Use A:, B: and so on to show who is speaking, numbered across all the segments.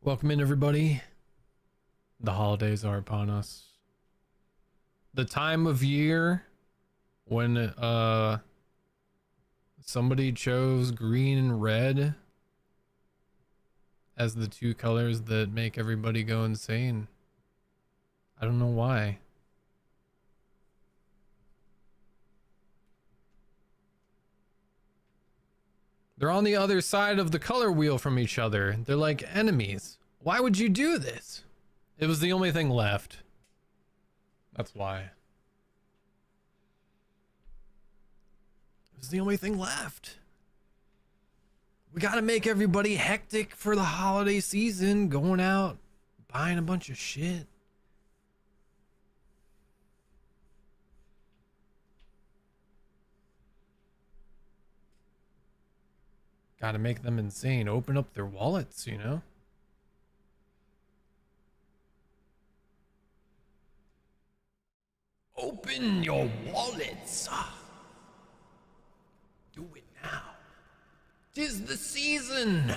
A: Welcome in, everybody. The holidays are upon us. The time of year when somebody chose green and red as the two colors that make everybody go insane. I don't know why. They're on the other side of the color wheel from each other. They're like enemies. Why would you do this? It was the only thing left. That's why. It was the only thing left. We gotta make everybody hectic for the holiday season, going out, buying a bunch of shit. Gotta make them insane. Open up their wallets, you know? Open your wallets. Do it now. 'Tis the season.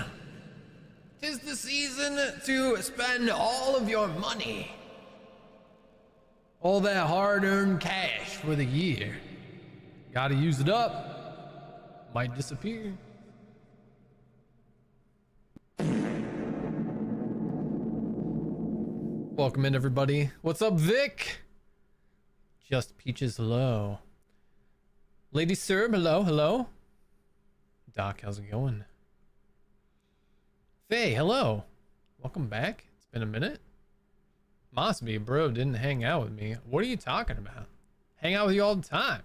A: 'Tis the season to spend all of your money. All that hard-earned cash for the year. Gotta use it up. Might disappear. Welcome in, everybody. What's up, Vic? Just Peaches, hello. Lady Serb, hello, hello. Doc, how's it going? Faye, hello. Welcome back. It's been a minute. Mosby, bro, didn't hang out with me. What are you talking about? Hang out with you all the time.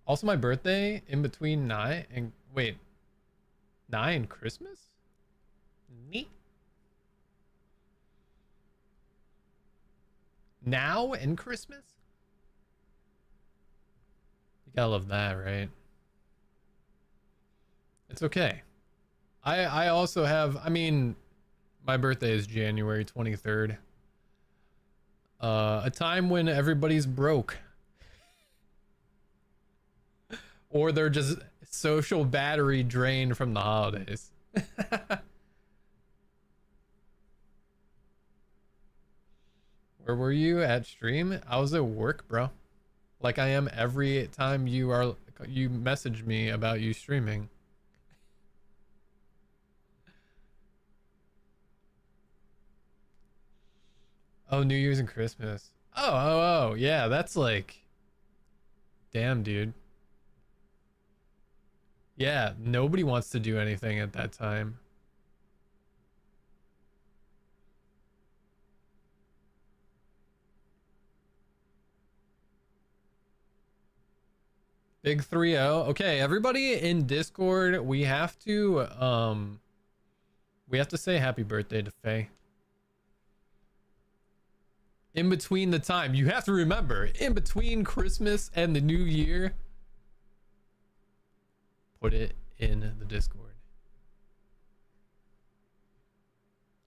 A: Also, my birthday in between Nye and Christmas? Neat. Now and Christmas? You gotta love that, right? It's okay. I also have, I mean, my birthday is January 23rd. A time when everybody's broke. Or they're just social battery drained from the holidays. Where were you at stream? I was at work, bro. Like I am every time you message me about you streaming. Oh, New Year's and Christmas. Oh, yeah, that's like, damn, dude. Yeah, nobody wants to do anything at that time. Big 3-0. Okay, everybody in Discord, we have to say happy birthday to Faye. In between the time, you have to remember, in between Christmas and the New Year, put it in the Discord.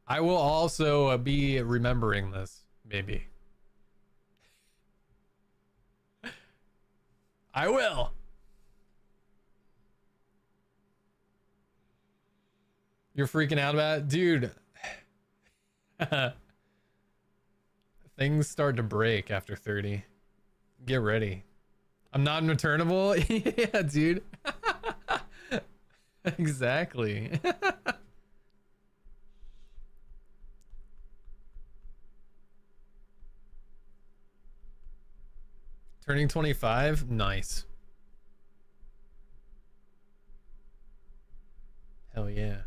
A: I will also be remembering this, maybe. I will. You're freaking out about it? Dude. Things start to break after 30. Get ready. I'm not returnable. Yeah, dude. Exactly. Turning 25? Nice. Hell yeah.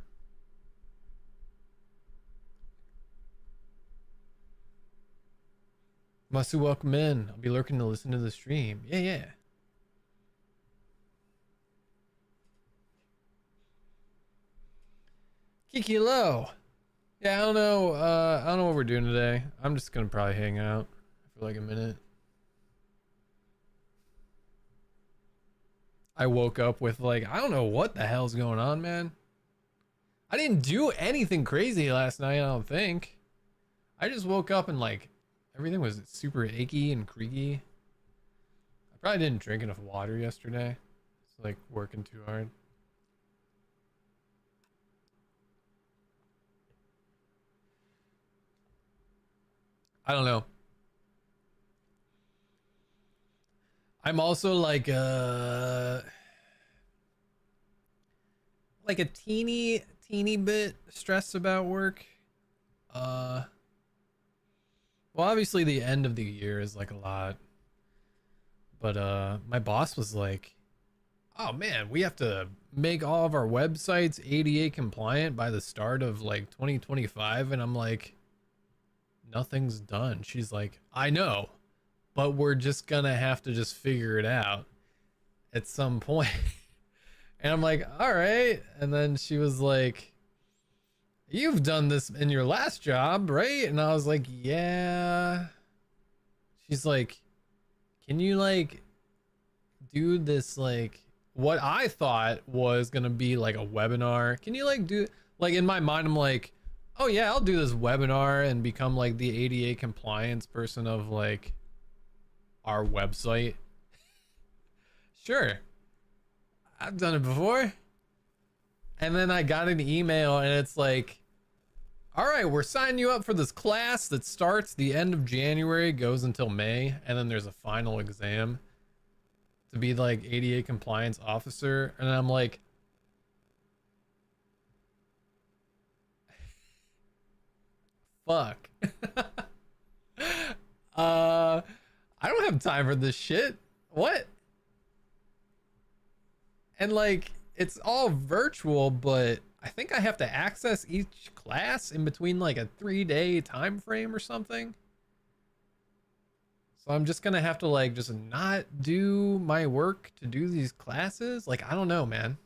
A: Masu, welcome in. I'll be lurking to listen to the stream. Yeah. Kiki Low. Yeah, I don't know what we're doing today. I'm just gonna probably hang out for like a minute. I woke up with like, I don't know what the hell's going on, man. I didn't do anything crazy last night, I don't think. I just woke up and like everything was super achy and creaky. I probably didn't drink enough water yesterday. It's like working too hard. I don't know. I'm also like a teeny bit stressed about work. Well, obviously the end of the year is like a lot, but my boss was like, "Oh man, we have to make all of our websites ADA compliant by the start of like 2025." And I'm like, "Nothing's done." She's like, "I know, but we're just gonna have to just figure it out at some point." And I'm like, "All right." And then she was like, "You've done this in your last job, right?" And I was like, "Yeah." She's like, "Can you like do this like what I thought was gonna be like a webinar? Can you like do like in my mind I'm like, oh yeah, I'll do this webinar and become like the ADA compliance person of like our website. Sure. I've done it before." And then I got an email and it's like, "All right, we're signing you up for this class that starts the end of January, goes until May, and then there's a final exam to be like ADA compliance officer." And I'm like, fuck. I don't have time for this shit. What? And like, it's all virtual, but I think I have to access each class in between like a 3-day time frame or something. So I'm just gonna have to like just not do my work to do these classes. Like, I don't know, man.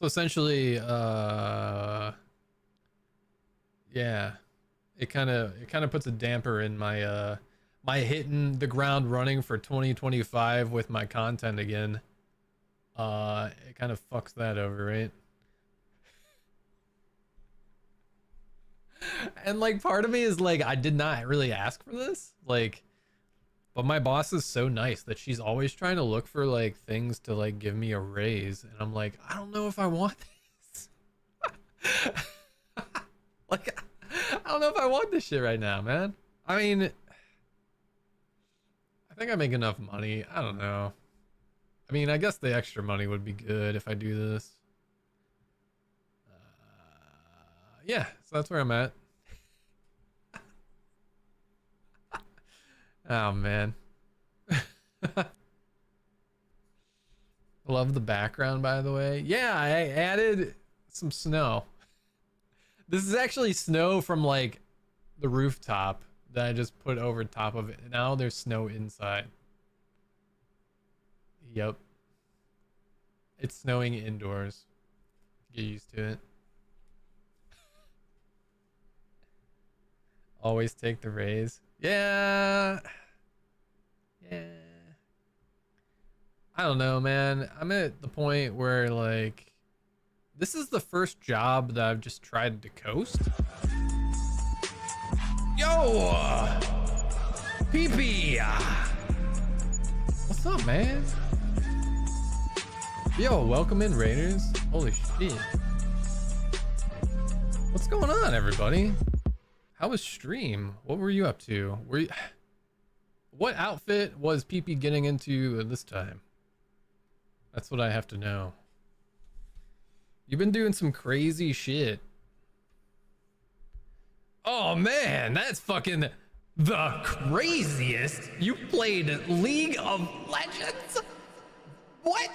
A: So essentially, yeah, it kind of puts a damper in my my hitting the ground running for 2025 with my content again. It kind of fucks that over, right? And like part of me is like, I did not really ask for this, like, but my boss is so nice that she's always trying to look for like things to like give me a raise, and I'm like, I don't know if I want this. Like, I don't know if I want this shit right now, man. I mean, I think I make enough money. I don't know. I mean, I guess the extra money would be good if I do this. Yeah, so that's where I'm at. Oh man. Love the background, by the way. Yeah, I added some snow. This is actually snow from like the rooftop that I just put over top of it. Now there's snow inside. Yep. It's snowing indoors. Get used to it. Always take the raise. Yeah. Yeah. I don't know, man. I'm at the point where like this is the first job that I've just tried to coast. Yo! PP! What's up, man? Yo, welcome in, Raiders. Holy shit. What's going on, everybody? How was stream? What were you up to? What outfit was PP getting into this time? That's what I have to know. You've been doing some crazy shit. Oh man, that's fucking the craziest. You played League of Legends? What?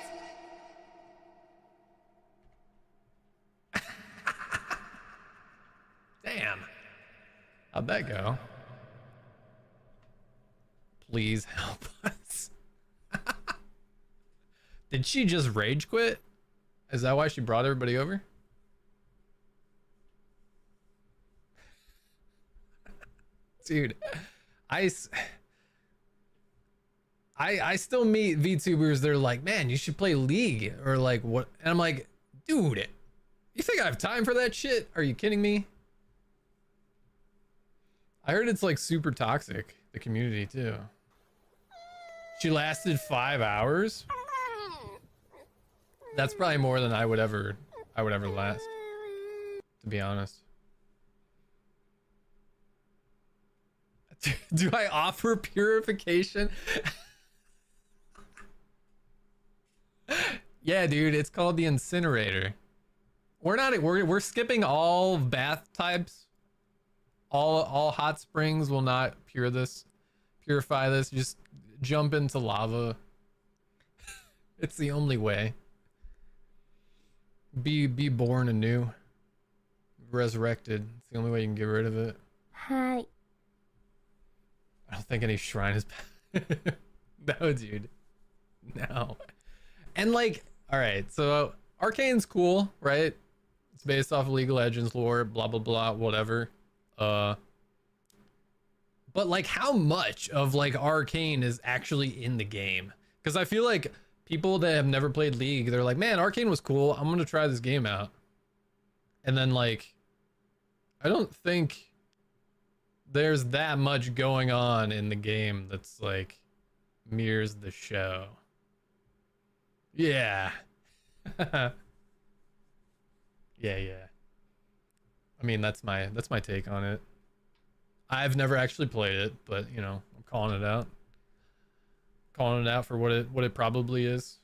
A: Damn. How'd that go? Please help us. Did she just rage quit? Is that why she brought everybody over? Dude, I still meet VTubers. They're like, man, you should play League or like what? And I'm like, dude, you think I have time for that shit? Are you kidding me? I heard it's like super toxic, the community too. She lasted 5 hours. That's probably more than I would ever last, to be honest. Do I offer purification? Yeah, dude, it's called the incinerator. We're skipping all bath types. All hot springs will not purify this. Just jump into lava. It's the only way. Be born anew. Resurrected. It's the only way you can get rid of it.
B: Hi.
A: I don't think any shrine is no, dude. No. And like, all right, so Arcane's cool, right? It's based off of League of Legends lore, blah blah blah, whatever. But like, how much of like Arcane is actually in the game? Because I feel like people that have never played League, they're like, man, Arcane was cool, I'm gonna try this game out. And then like, I don't think there's that much going on in the game that's like mirrors the show. Yeah. Yeah. I mean, that's my take on it. I've never actually played it, but you know, I'm calling it out. Calling it out for what it probably is.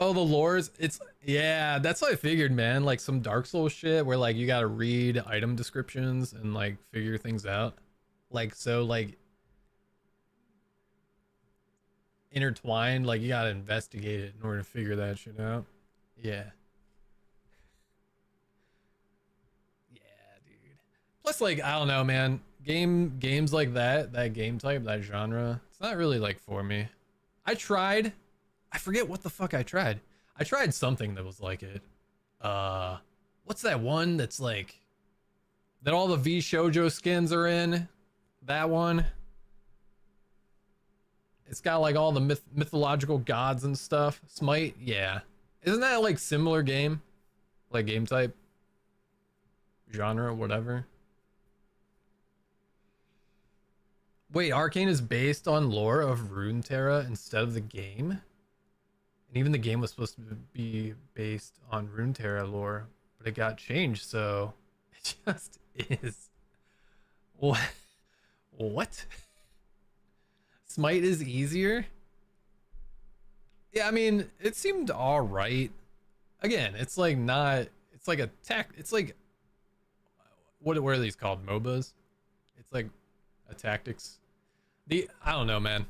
A: Oh, the lores. It's yeah, that's what I figured, man. Like some Dark Souls shit where like you gotta read item descriptions and like figure things out. Like so like intertwined, like you gotta investigate it in order to figure that shit out. Yeah. Yeah, dude. Plus like I don't know, man. Games like that game type, that genre, it's not really like for me. I tried. I forget what the fuck I tried. I tried something that was like it. What's that one that's like that all the V Shoujo skins are in? That one. It's got like all the mythological gods and stuff. Smite, yeah. Isn't that like similar game? Like game type? Genre, whatever. Wait, Arcane is based on lore of Runeterra instead of the game? And even the game was supposed to be based on Runeterra lore, but it got changed, so it just is. What? What? Smite is easier? Yeah, I mean, it seemed alright. Again, it's like not, it's like a tech, it's like, what are these called? MOBAs? It's like a tactics. I don't know, man.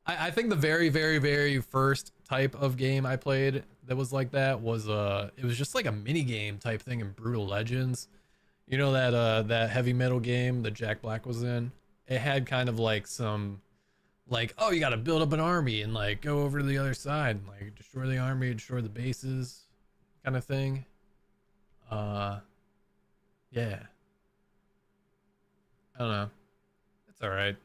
A: I think the very, very, very first type of game I played that was like that was it was just like a mini game type thing in Brutal Legends. You know that heavy metal game that Jack Black was in? It had kind of like some like, oh, you gotta build up an army and like go over to the other side and like destroy the army, destroy the bases kind of thing. Yeah. I don't know. It's alright.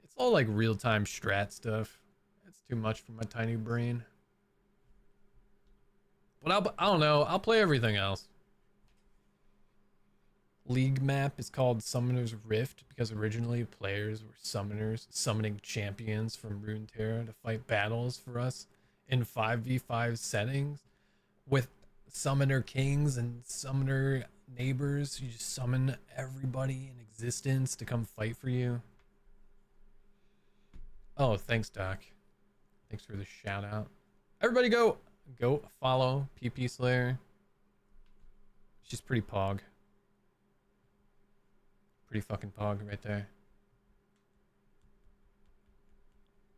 A: It's all like real-time strat stuff. It's too much for my tiny brain. But I don't know. I'll play everything else. League map is called Summoner's Rift because originally players were summoners summoning champions from Runeterra to fight battles for us in 5v5 settings with summoner kings and summoner neighbors. You just summon everybody in existence to come fight for you. Oh, thanks, Doc. Thanks for the shout out. Everybody go follow PP Slayer. She's pretty pog. Pretty fucking pog right there.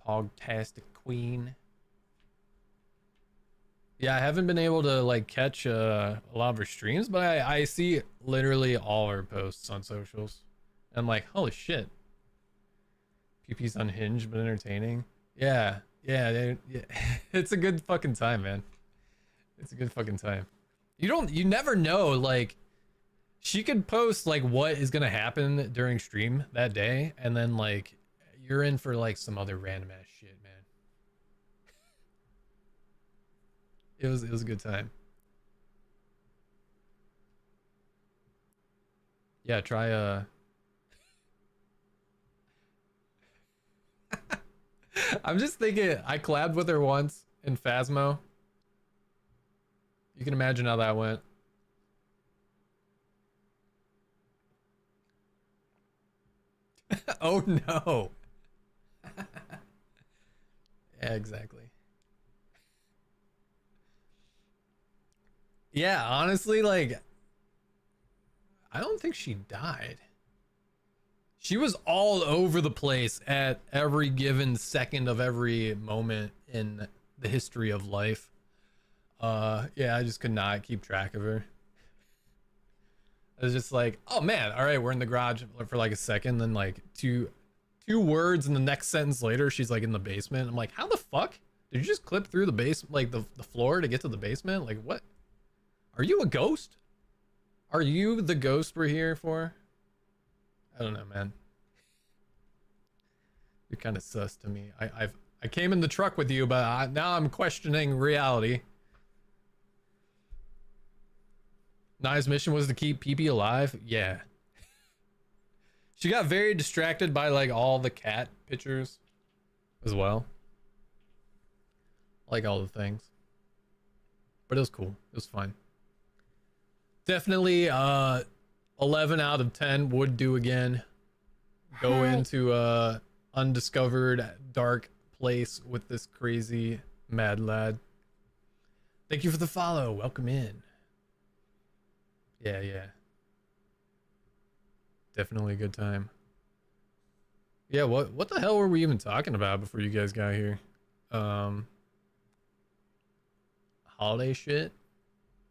A: Pogtastic queen. Yeah, I haven't been able to like catch a lot of her streams, but I see literally all her posts on socials. I'm like, holy shit. PP's unhinged but entertaining. Yeah, yeah. It's a good fucking time, man. It's a good fucking time. You never know, like she could post like what is gonna happen during stream that day, and then like you're in for like some other random ass shit, man. It was a good time. Yeah, try I'm just thinking I collabed with her once in Phasmo. You can imagine how that went. Oh no. Yeah, exactly. Yeah, honestly, like I don't think she died. She was all over the place at every given second of every moment in the history of life. Yeah, I just could not keep track of her. It was just like, oh man, all right, we're in the garage for like a second, then like two words, and the next sentence later, she's like in the basement. I'm like, how the fuck did you just clip through the base, like the floor to get to the basement? Like, what? Are you a ghost? Are you the ghost we're here for? I don't know, man. You're kind of sus to me. I came in the truck with you, but now I'm questioning reality. Nai's mission was to keep PP alive. Yeah. She got very distracted by like all the cat pictures as well. Like all the things. But it was cool. It was fun. Definitely 11 out of 10 would do again. Go into undiscovered dark place with this crazy mad lad. Thank you for the follow. Welcome in. Yeah. Definitely a good time. Yeah, what the hell were we even talking about before you guys got here? Holiday shit?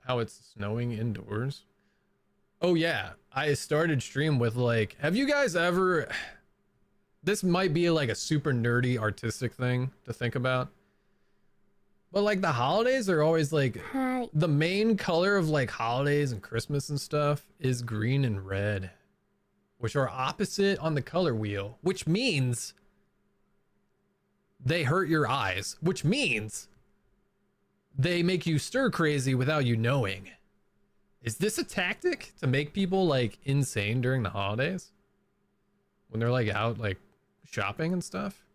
A: How it's snowing indoors? Oh yeah, I started stream with like, have you guys ever, this might be like a super nerdy artistic thing to think about, but like the holidays are always like, the main color of like holidays and Christmas and stuff is green and red, which are opposite on the color wheel, which means they hurt your eyes, which means they make you stir crazy without you knowing. Is this a tactic to make people like insane during the holidays? When they're like out like shopping and stuff?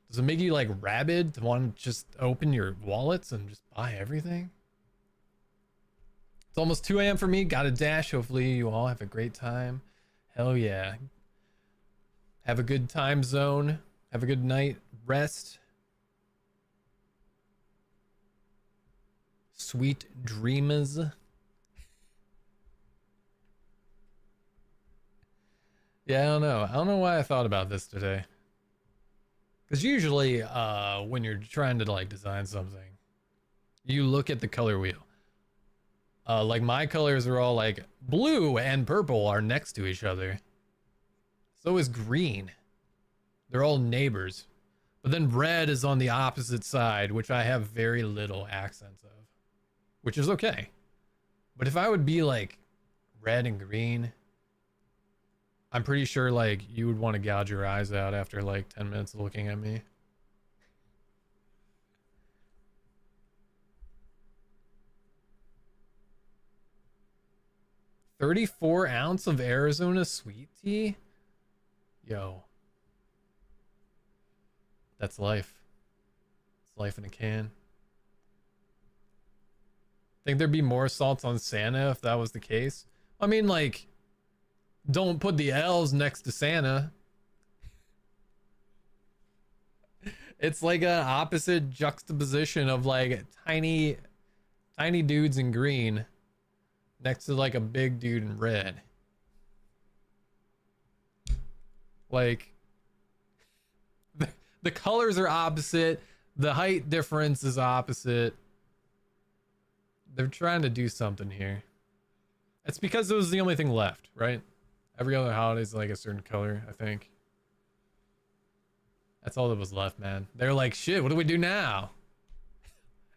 A: Does it make you like rabid to want to just open your wallets and just buy everything? It's almost 2 a.m. for me. Gotta dash. Hopefully you all have a great time. Hell yeah. Have a good time zone. Have a good night. Rest. Sweet dreams. Yeah, I don't know. I don't know why I thought about this today. Because usually when you're trying to like design something, you look at the color wheel. Like my colors are all like blue and purple are next to each other. So is green. They're all neighbors. But then red is on the opposite side, which I have very little accents of, which is okay. But if I would be like red and green, I'm pretty sure like you would want to gouge your eyes out after like 10 minutes of looking at me. $34 of Arizona sweet tea? Yo. That's life. It's life in a can. Think there'd be more assaults on Santa if that was the case? I mean, like, don't put the L's next to Santa. It's like an opposite juxtaposition of like tiny dudes in green next to like a big dude in red. Like the colors are opposite, the height difference is opposite. They're trying to do something here. It's because it was the only thing left, right? Every other holiday is like a certain color, I think. That's all that was left, man. They're like, shit, what do we do now?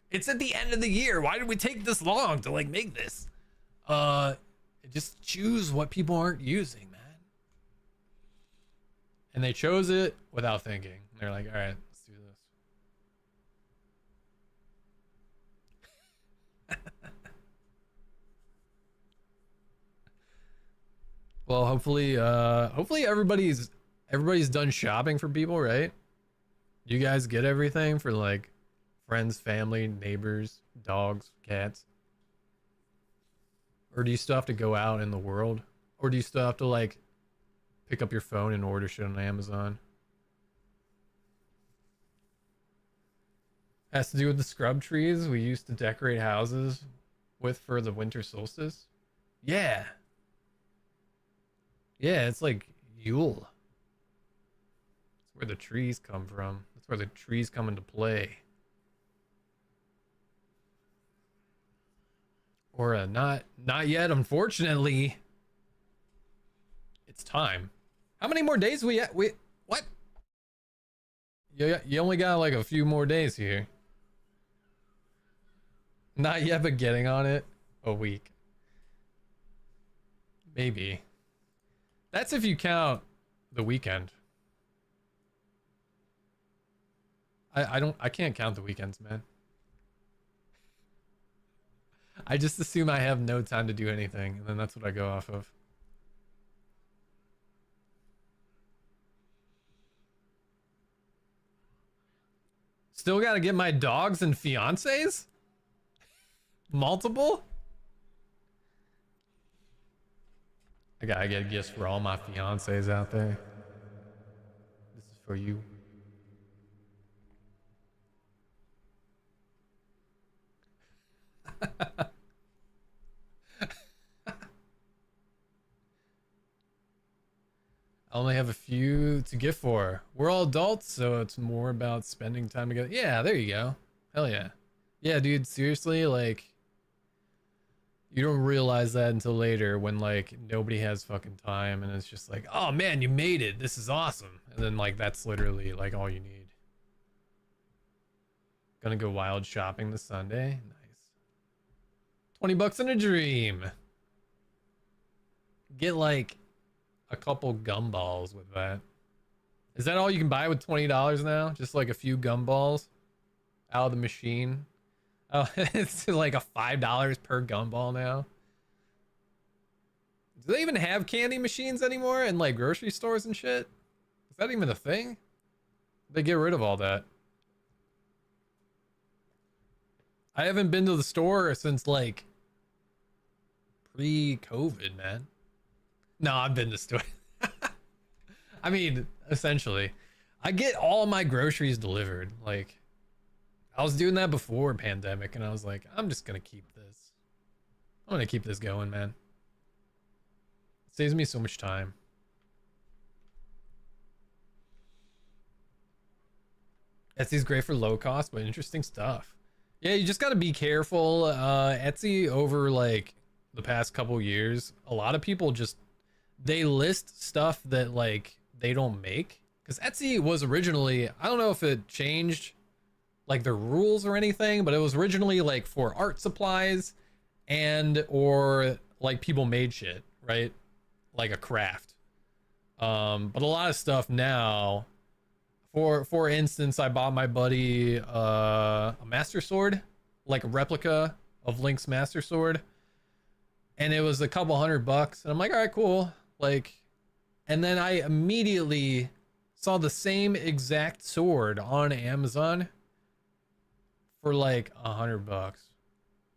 A: It's at the end of the year. Why did we take this long to like make this? Just choose what people aren't using, man. And they chose it without thinking. They're like, all right, let's do this. Well, hopefully everybody's done shopping for people, right? You guys get everything for like friends, family, neighbors, dogs, cats? Or do you still have to go out in the world? Or do you still have to like pick up your phone and order shit on Amazon? Has to do with the scrub trees we used to decorate houses with for the winter solstice. Yeah. Yeah, it's like Yule. That's where the trees come from. That's where the trees come into play. Or not yet, unfortunately. It's time. How many more days we what? You only got like a few more days here. Not yet, but getting on it. A week. Maybe. That's if you count the weekend. I can't count the weekends, man. I just assume I have no time to do anything, and then that's what I go off of. Still gotta get my dogs and fiancés? Multiple? I gotta get gifts for all my fiancés out there. This is for you. I only have a few to gift for. We're all adults, so it's more about spending time together. Yeah, there you go. Hell yeah. Yeah, dude, seriously, like, you don't realize that until later when, like, nobody has fucking time and it's just like, oh man, you made it. This is awesome. And then, like, that's literally, like, all you need. Gonna go wild shopping this Sunday. Nice. 20 bucks in a dream. Get, like, a couple gumballs with that. Is that all you can buy with $20 now? Just like a few gumballs out of the machine? Oh, it's like a $5 per gumball now. Do they even have candy machines anymore in like grocery stores and shit? Is that even a thing? They get rid of all that. I haven't been to the store since like pre-COVID, man. No, I've been to store. I mean, essentially, I get all my groceries delivered. Like, I was doing that before pandemic, and I was like, I'm just gonna keep this. I'm gonna keep this going, man. It saves me so much time. Etsy's great for low cost, but interesting stuff. Yeah, you just gotta be careful. Etsy over like the past couple years, a lot of people just they list stuff that like they don't make, because Etsy was originally, I don't know if it changed like the rules or anything, but it was originally like for art supplies and or like people made shit, right? Like a craft. But a lot of stuff now, for instance, I bought my buddy a master sword, like a replica of Link's master sword, and it was a couple $100, and I'm like, all right, cool. Like, and then I immediately saw the same exact sword on Amazon for like $100,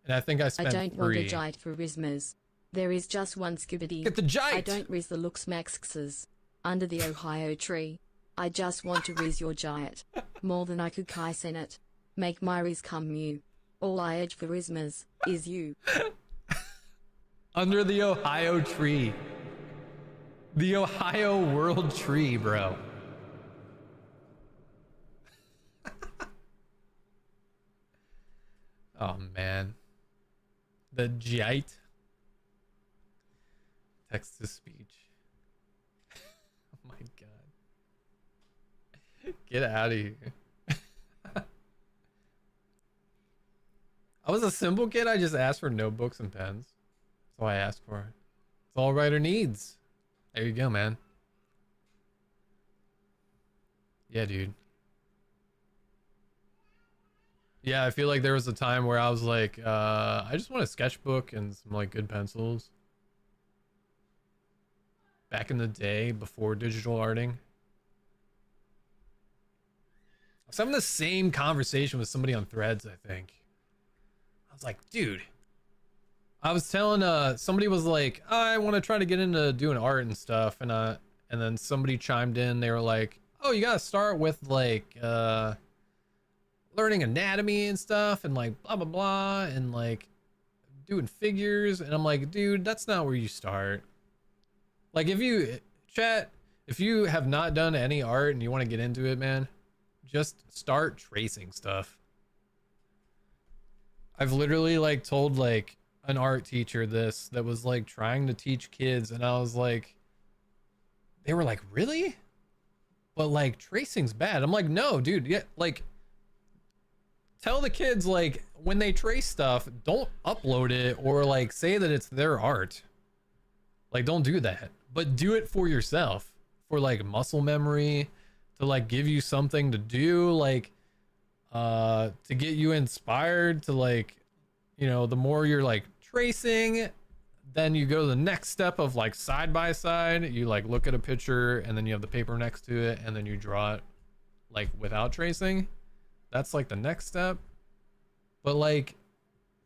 A: and I think I spent
B: I don't
A: $3.
B: want a giant for Rismas. There is just one Skibidi.
A: Get the giant.
B: I don't riz the looks maxes under the Ohio tree. I just want to riz your giant more than I could kais in it. Make my riz come mew. All I edge for Rismas is you.
A: Under the Ohio tree. The Ohio world tree, bro. Oh, man. The giant. Text to speech. Oh, my God. Get out of here. I was a simple kid. I just asked for notebooks and pens. That's all I asked for. It's all writer needs. There you go, man. Yeah, dude. Yeah, I feel like there was a time where I was like, I just want a sketchbook and some like good pencils. Back in the day, before digital arting. I was having the same conversation with somebody on Threads, I think. I was like, dude, I was telling somebody was like, I want to try to get into doing art and stuff, and then somebody chimed in. They were like, oh, you gotta start with like learning anatomy and stuff, and like blah blah blah, and like doing figures. And I'm like, dude, that's not where you start. Like, if you chat, if you have not done any art and you want to get into it, man, just start tracing stuff. I've literally like told like an art teacher this that was like trying to teach kids, and I was like, they were like, really? But like tracing's bad. I'm like, no, dude, yeah, like tell the kids like when they trace stuff, don't upload it or like say that it's their art. Like, don't do that, but do it for yourself, for like muscle memory, to like give you something to do, like to get you inspired to like, you know, the more you're like tracing, then you go to the next step of like side by side. You like look at a picture and then you have the paper next to it and then you draw it like without tracing. That's like the next step. But like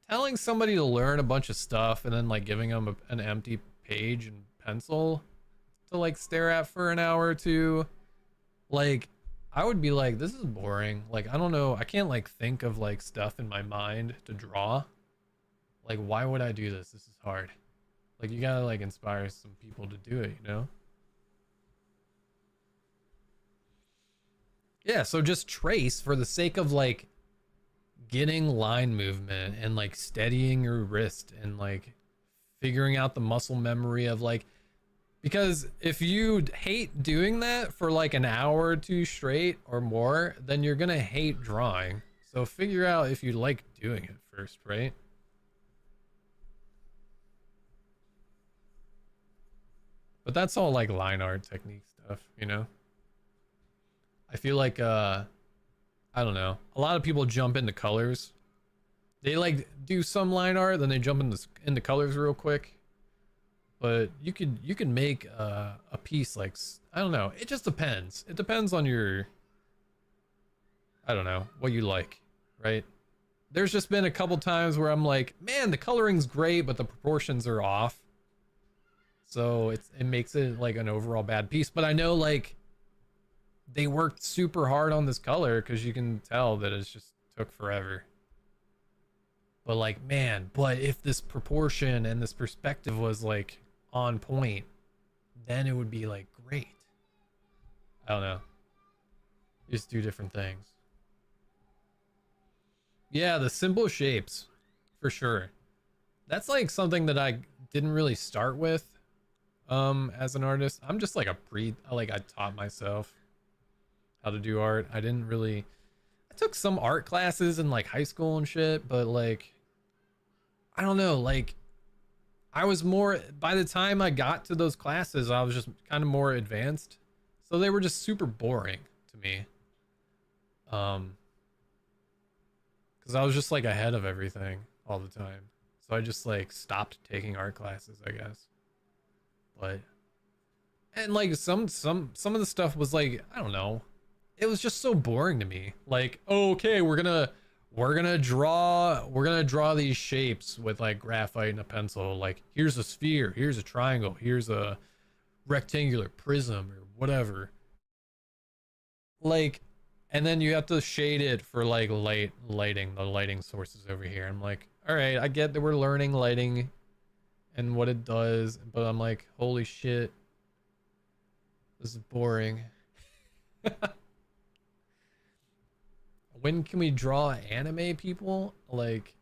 A: telling somebody to learn a bunch of stuff and then like giving them an empty page and pencil to like stare at for an hour or two, like I would be like, this is boring. Like, I don't know, I can't like think of like stuff in my mind to draw. Like, why would I do this? This is hard. Like, you gotta like inspire some people to do it, you know? Yeah, so just trace for the sake of like getting line movement and like steadying your wrist and like figuring out the muscle memory of like, because if you hate doing that for like an hour or two straight or more, then you're gonna hate drawing. So figure out if you like doing it first, right? But that's all like line art technique stuff, you know? I feel like I don't know, a lot of people jump into colors. They like do some line art, then they jump into colors real quick. But you could make a piece like, I don't know, it just depends. It depends on your, I don't know, what you like, right? There's just been a couple times where I'm like, man, the coloring's great, but the proportions are off. So it makes it like an overall bad piece. But I know like they worked super hard on this color because you can tell that it's just took forever. But like, man, but if this proportion and this perspective was like on point, then it would be like great. I don't know. Just do different things. Yeah, the simple shapes, for sure. That's like something that I didn't really start with as an artist. I'm just like I taught myself how to do art. I didn't really, I took some art classes in like high school and shit, but like I don't know, like I was more, by the time I got to those classes, I was just kind of more advanced. So they were just super boring to me. Because I was just like ahead of everything all the time. So I just like stopped taking art classes, I guess. But and like some of the stuff was like, I don't know. It was just so boring to me. Like, oh, okay, we're gonna draw these shapes with like graphite and a pencil. Like, here's a sphere, here's a triangle, here's a rectangular prism or whatever. Like, and then you have to shade it for like lighting, the lighting sources over here. I'm like, all right, I get that we're learning lighting and what it does, but I'm like, holy shit, this is boring. When can we draw anime people? Like,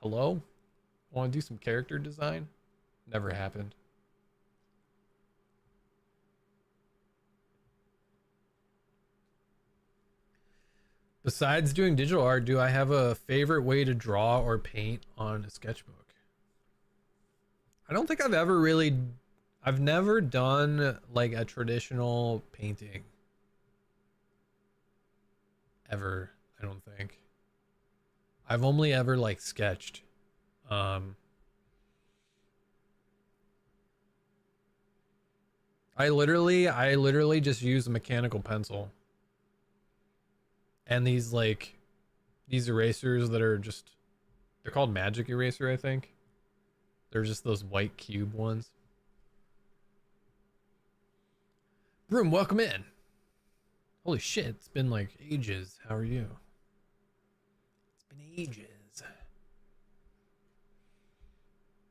A: hello? Want to do some character design? Never happened. Besides doing digital art, do I have a favorite way to draw or paint on a sketchbook? I don't think I've never done like a traditional painting. Ever, I don't think. I've only ever like sketched. Um, I literally just use a mechanical pencil. And these erasers that are just, they're called magic eraser, I think. They're just those white cube ones. Broom, welcome in. Holy shit, it's been like ages. How are you? It's been ages.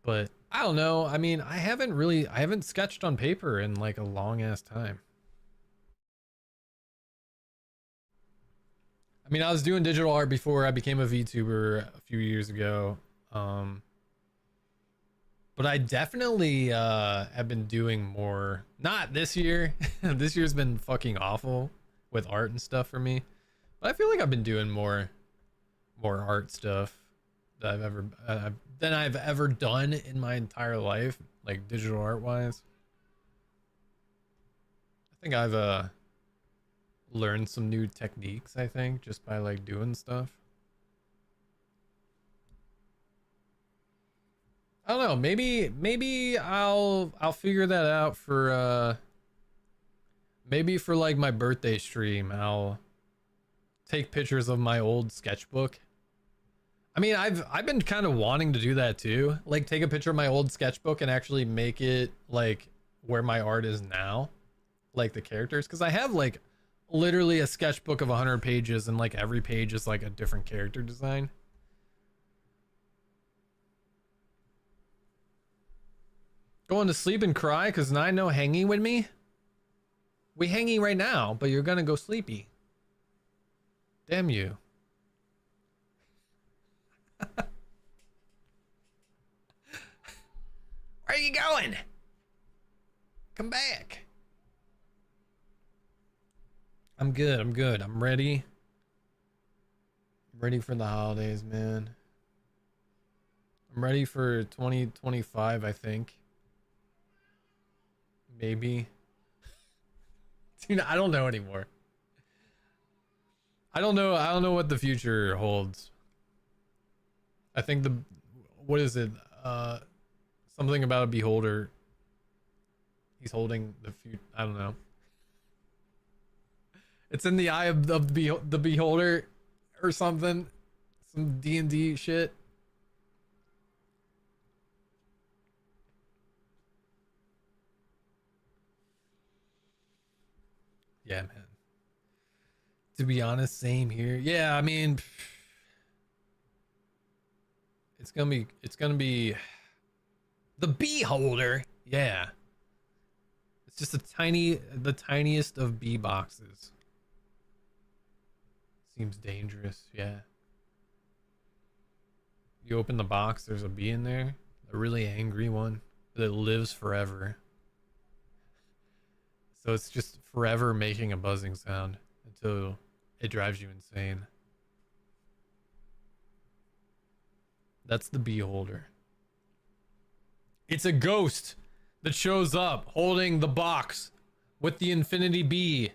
A: But I don't know. I mean, I haven't sketched on paper in like a long ass time. I mean, I was doing digital art before I became a VTuber a few years ago. But I definitely have been doing more. Not this year. This year's been fucking awful with art and stuff for me. But I feel like I've been doing more art stuff that I've ever done in my entire life, like digital art wise. I think I've learned some new techniques, I think, just by like doing stuff. I don't know, maybe I'll figure that out for maybe for like my birthday stream. I'll take pictures of my old sketchbook. I mean, I've been kind of wanting to do that too. Like take a picture of my old sketchbook and actually make it like where my art is now, like the characters, because I have like literally a sketchbook of 100 pages and like every page is like a different character design. Going to sleep and cry because I know hanging with me. We hanging right now, but you're gonna go sleepy. Damn you. Where are you going? Come back. I'm good. I'm good. I'm ready. I'm ready for the holidays, man. I'm ready for 2025, I think. Maybe. Dude, I don't know anymore. I don't know what the future holds. I think what is it? Something about a beholder. He's holding the future. I don't know. It's in the eye of the beholder or something. Some D&D shit. Yeah, man. To be honest, same here. Yeah, I mean, it's gonna be the beholder. Yeah. It's just the tiniest of bee boxes. Seems dangerous, yeah. You open the box, there's a bee in there. A really angry one that lives forever. So it's just forever making a buzzing sound until it drives you insane. That's the beholder. It's a ghost that shows up holding the box with the infinity bee.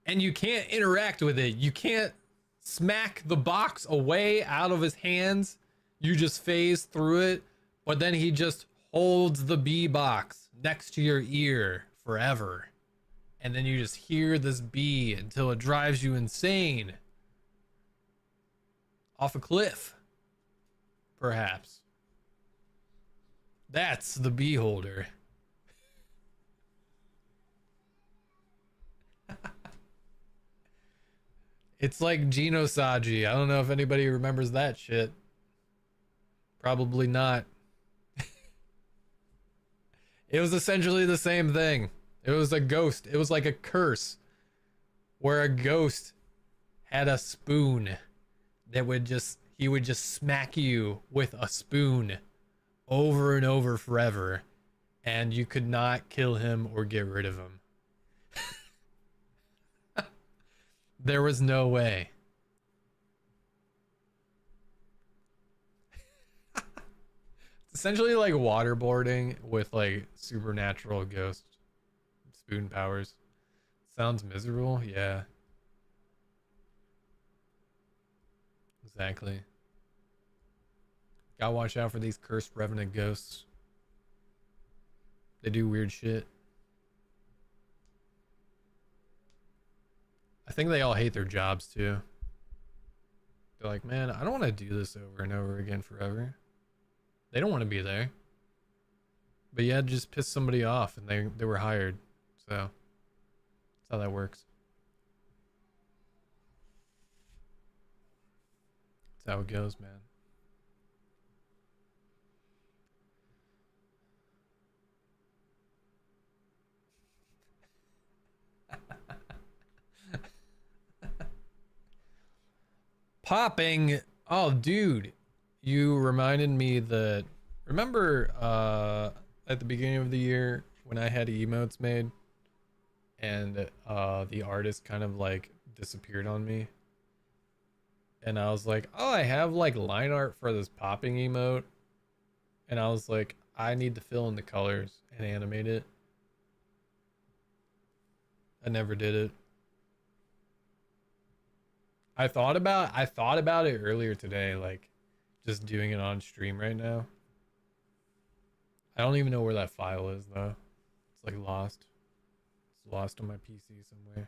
A: And you can't interact with it. You can't smack the box away out of his hands. You just phase through it. But then he just holds the bee box next to your ear forever. And then you just hear this bee until it drives you insane. Off a cliff. Perhaps. That's the beholder. It's like Geno Saji. I don't know if anybody remembers that shit. Probably not. It was essentially the same thing. It was a ghost. It was like a curse where a ghost had a spoon that he would just smack you with a spoon over and over forever, and you could not kill him or get rid of him. There was no way. It's essentially like waterboarding with like supernatural ghost spoon powers. Sounds miserable, yeah. Exactly. Gotta watch out for these cursed revenant ghosts. They do weird shit. I think they all hate their jobs too. They're like, man, I don't want to do this over and over again forever. They don't want to be there. But you had to just piss somebody off and they were hired. So that's how that works. That's how it goes, man. Popping. Oh, dude. You reminded me that remember at the beginning of the year when I had emotes made and the artist kind of like disappeared on me. And I was like, "Oh, I have like line art for this popping emote." And I was like, "I need to fill in the colors and animate it." I never did it. I thought about it earlier today, like just doing it on stream right now. I don't even know where that file is though. It's like lost. It's lost on my PC somewhere.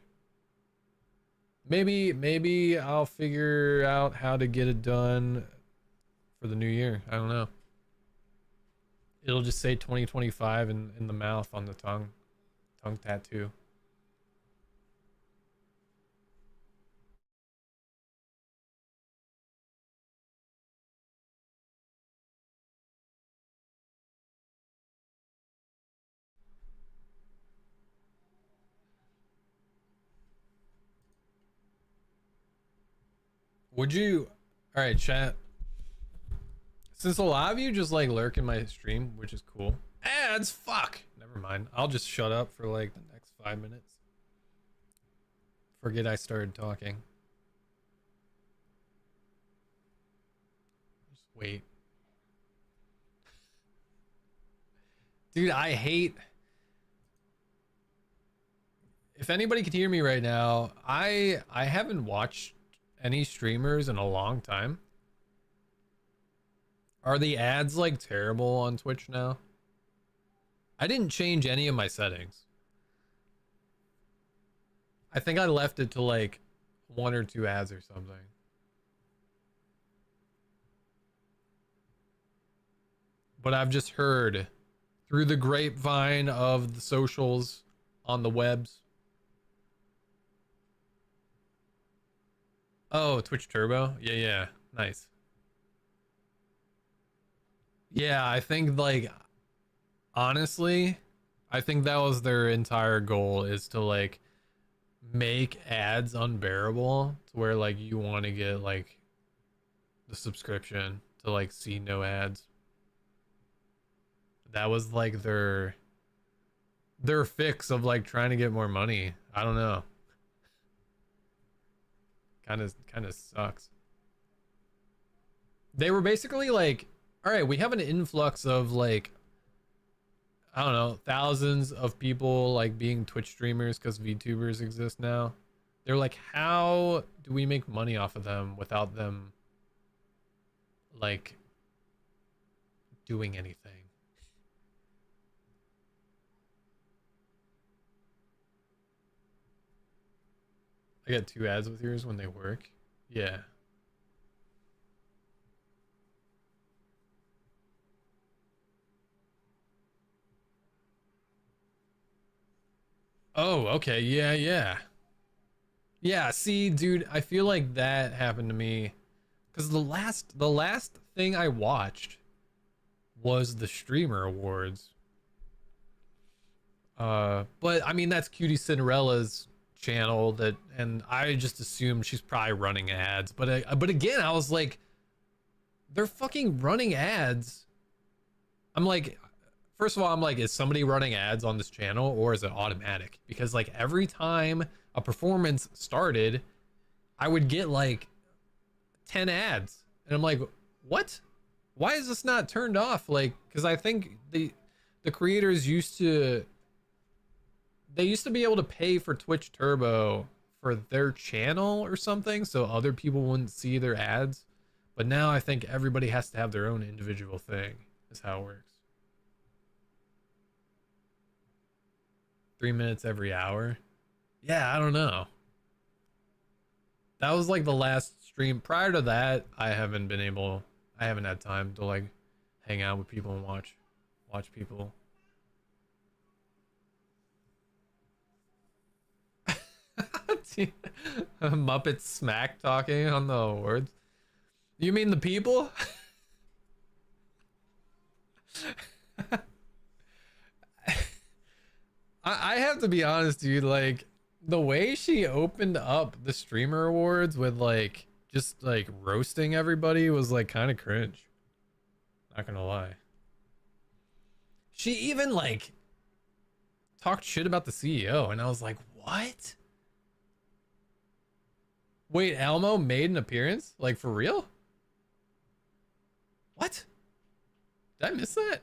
A: Maybe I'll figure out how to get it done for the new year. I don't know. It'll just say 2025 in the mouth on the tongue tattoo. Would you? All right, chat. Since a lot of you just like lurk in my stream, which is cool. Ads, fuck. Never mind. I'll just shut up for like the next 5 minutes. Forget I started talking. Just wait. Dude, I hate. If anybody can hear me right now, I haven't watched any streamers in a long time. Are the ads like terrible on Twitch now? I didn't change any of my settings. I think I left it to like 1 or 2 ads or something. But I've just heard through the grapevine of the socials on the webs. Oh, Twitch Turbo? Yeah, yeah. Nice. Yeah, I think like honestly, I think that was their entire goal is to like make ads unbearable to where like you want to get like the subscription to like see no ads. That was like their fix of like trying to get more money. I don't know. Kind of sucks. They were basically like, all right, we have an influx of like I don't know, thousands of people like being Twitch streamers because VTubers exist now. They're like, how do we make money off of them without them like doing anything? I get 2 ads with yours when they work. Yeah. Oh, okay. Yeah, yeah. Yeah, see, dude, I feel like that happened to me because the last thing I watched was the streamer awards. But I mean that's Cutie Cinderella's channel that, and I just assumed she's probably running ads. But again, I was like, they're fucking running ads. I'm like, first of all, I'm like, is somebody running ads on this channel or is it automatic? Because like every time a performance started, I would get like 10 ads, and I'm like, what? Why is this not turned off? Like, because I think the creators used to be able to pay for Twitch Turbo for their channel or something so other people wouldn't see their ads. But now I think everybody has to have their own individual thing, is how it works. 3 minutes every hour. Yeah, I don't know. That was like the last stream. Prior to that, I haven't had time to like hang out with people and watch people. Muppet smack talking on the awards. You mean the people? I have to be honest, dude. Like the way she opened up the streamer awards with like just like roasting everybody was like kind of cringe. Not gonna lie. She even like talked shit about the CEO, and I was like, what? Wait, Elmo made an appearance? Like for real? What? Did I miss that?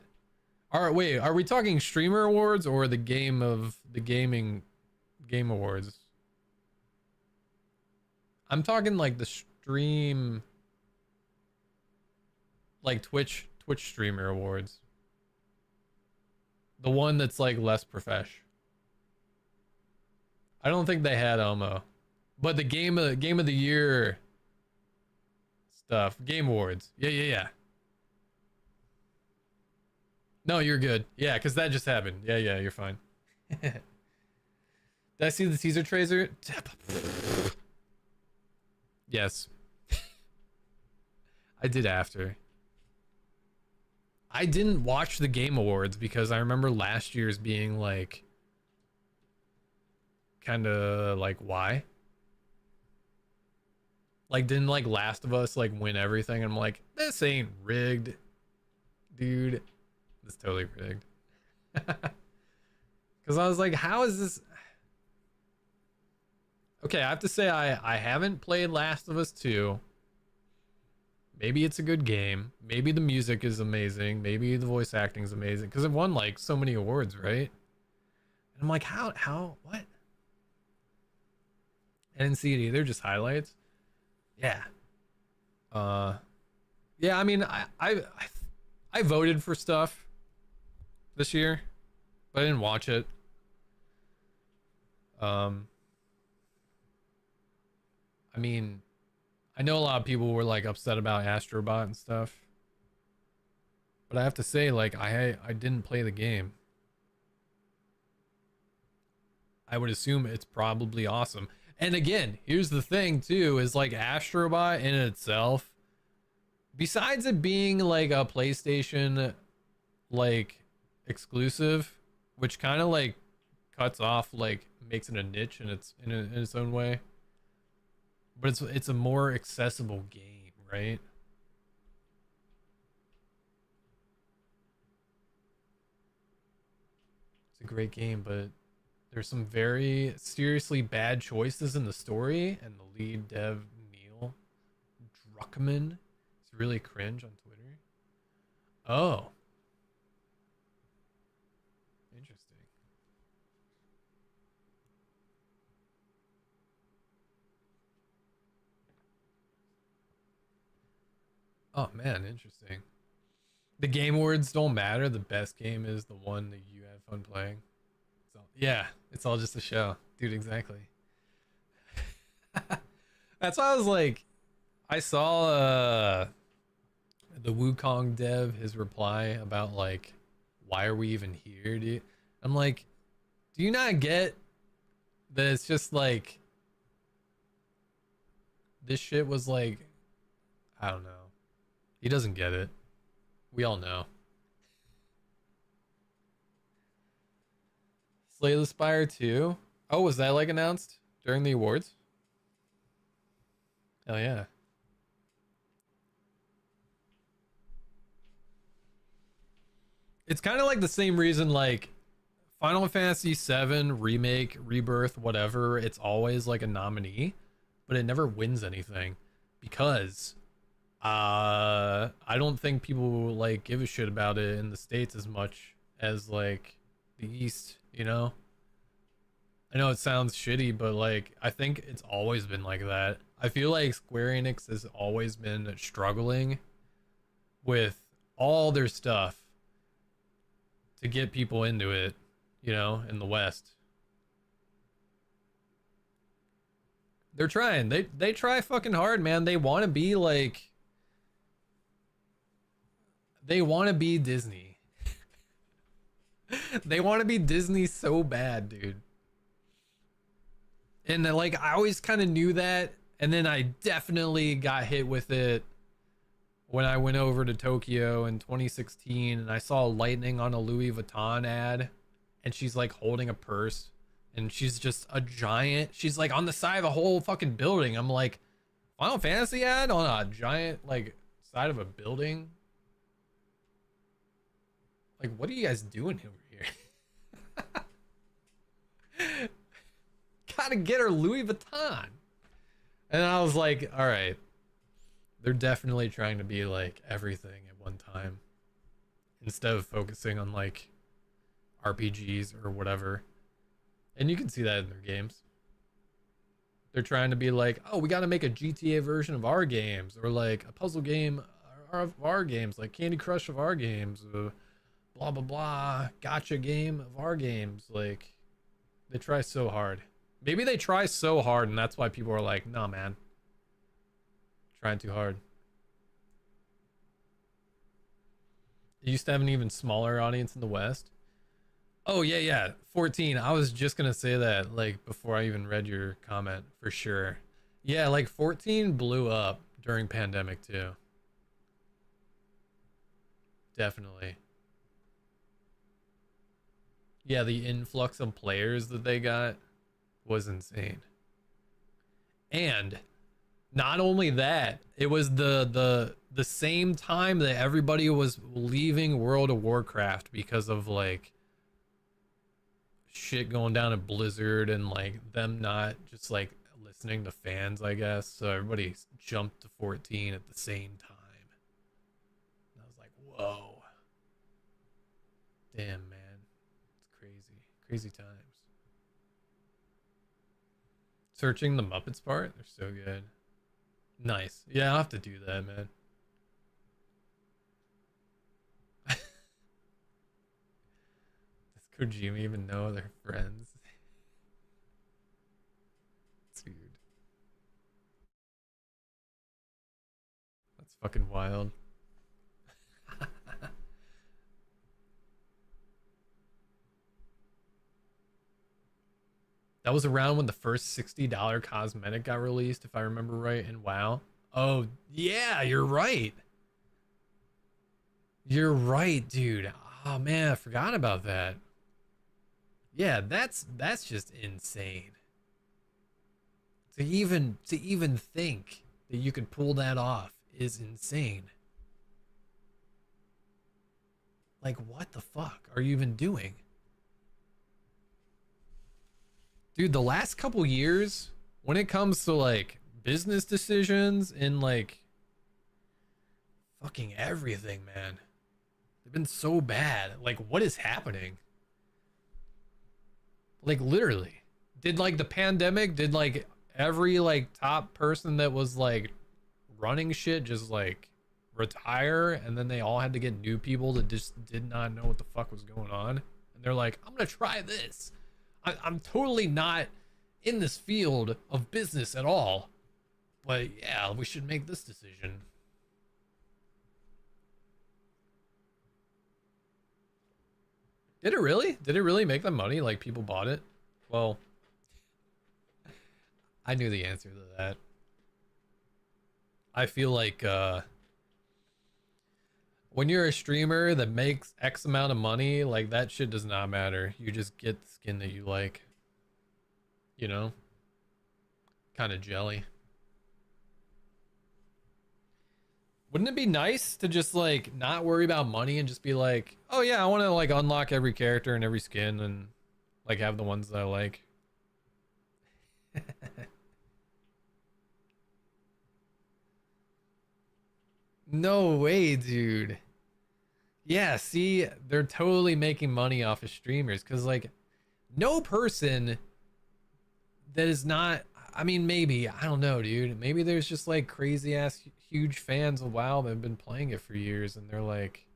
A: All right, wait, are we talking streamer awards or the gaming game awards? I'm talking like the stream, like Twitch streamer awards. The one that's like less profesh. I don't think they had Elmo, but the game of the year stuff, game awards. Yeah. No, you're good. Yeah, because that just happened. Yeah, you're fine. Did I see the teaser trailer? Yes. I did after. I didn't watch the Game Awards because I remember last year's being like kind of like why? Like didn't like Last of Us like win everything? I'm like, this ain't rigged, dude. This totally rigged. Because I was like, how is this? Okay, I have to say I haven't played Last of Us 2. Maybe it's a good game. Maybe the music is amazing. Maybe the voice acting is amazing. Because it won like so many awards, right? And I'm like, what? I didn't see it either, just highlights. Yeah. Yeah, I mean, I voted for stuff this year, but I didn't watch it. I mean, I know a lot of people were like upset about Astrobot and stuff, but I have to say, like, I didn't play the game. I would assume it's probably awesome. And again, here's the thing too, is like Astrobot in itself, besides it being like a PlayStation like exclusive, which kind of like cuts off, like makes it a niche in its own way, but it's a more accessible game, right? It's a great game, but there's some very seriously bad choices in the story, and the lead dev Neil Druckmann is really cringe on Twitter. Oh, interesting. Oh man, interesting. The game awards don't matter. The best game is the one that you have fun playing. Yeah, it's all just a show, dude. Exactly. That's why I was like, I saw the Wukong dev, his reply about like, why are we even here, dude? I'm like, do you not get that it's just like this shit was like, I don't know. He doesn't get it. We all know. Slay the Spire 2. Oh, was that like announced during the awards? Hell yeah. It's kind of like the same reason like Final Fantasy 7 remake, rebirth, whatever, it's always like a nominee, but it never wins anything because I don't think people like give a shit about it in the States as much as like the East, you know? I know it sounds shitty, but like I think it's always been like that. I feel like Square Enix has always been struggling with all their stuff to get people into it, you know, in the West. They're trying. They try fucking hard, man. They want to be like They want to be Disney. They want to be Disney so bad, dude. And then, like, I always kind of knew that, and then I definitely got hit with it when I went over to Tokyo in 2016 and I saw lightning on a Louis Vuitton ad, and she's like holding a purse, and she's just a giant. She's like on the side of a whole fucking building. I'm like, Final Fantasy ad on a giant like side of a building. Like, what are you guys doing over here? Gotta get her Louis Vuitton. And I was like, all right, they're definitely trying to be like everything at one time instead of focusing on like RPGs or whatever. And you can see that in their games. They're trying to be like, oh, we got to make a GTA version of our games, or like a puzzle game of our games, like Candy Crush of our games, blah blah blah, gotcha game of our games. Like, they try so hard. Maybe they try so hard, and that's why people are like, nah, man, trying too hard. It used to have an even smaller audience in the West. Oh yeah, 14. I was just gonna say that like before I even read your comment, for sure. Yeah, like 14 blew up during pandemic too. Definitely. Yeah, the influx of players that they got was insane. And not only that, it was the same time that everybody was leaving World of Warcraft because of like shit going down at Blizzard and like them not just like listening to fans, I guess. So everybody jumped to 14 at the same time. And I was like, whoa. Damn, man. It's crazy. Crazy times. Searching the Muppets part? They're so good. Nice. Yeah, I'll have to do that, man. Does Kojima even know they're friends? Dude. That's fucking wild. That was around when the first $60 cosmetic got released, if I remember right, in WoW. Oh, yeah, you're right. You're right, dude. Oh man, I forgot about that. Yeah, that's just insane. To even think that you could pull that off is insane. Like, what the fuck are you even doing? Dude, the last couple years, when it comes to like business decisions and like fucking everything, man, they've been so bad. Like, what is happening? Like, literally, did like the pandemic, did like every like top person that was like running shit just like retire, and then they all had to get new people that just did not know what the fuck was going on, and they're like, I'm gonna try this. I'm totally not in this field of business at all, but yeah, we should make this decision. Did it really? Did it really make them money? Like, people bought it? Well, I knew the answer to that. I feel like when you're a streamer that makes X amount of money, like, that shit does not matter. You just get the skin that you like. You know? Kind of jelly. Wouldn't it be nice to just like not worry about money and just be like, oh yeah, I want to like unlock every character and every skin and like have the ones that I like? No way, dude. Yeah, see, they're totally making money off of streamers because like no person that is not, I mean, maybe, I don't know, dude, maybe there's just like crazy ass huge fans of WoW that have been playing it for years, and they're like,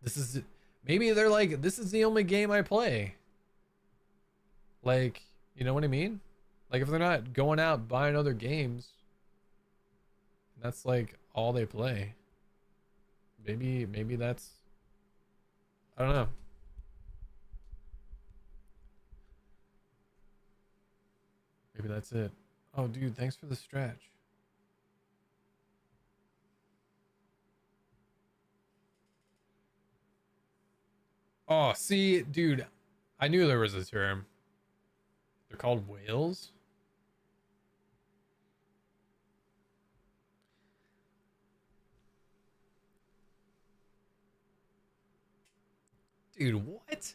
A: this is, maybe they're like, this is the only game I play. Like, you know what I mean? Like, if they're not going out buying other games, that's like all they play. Maybe that's, I don't know. Maybe that's it. Oh, dude, thanks for the stretch. Oh, see, dude, I knew there was a term. They're called whales. Dude, what?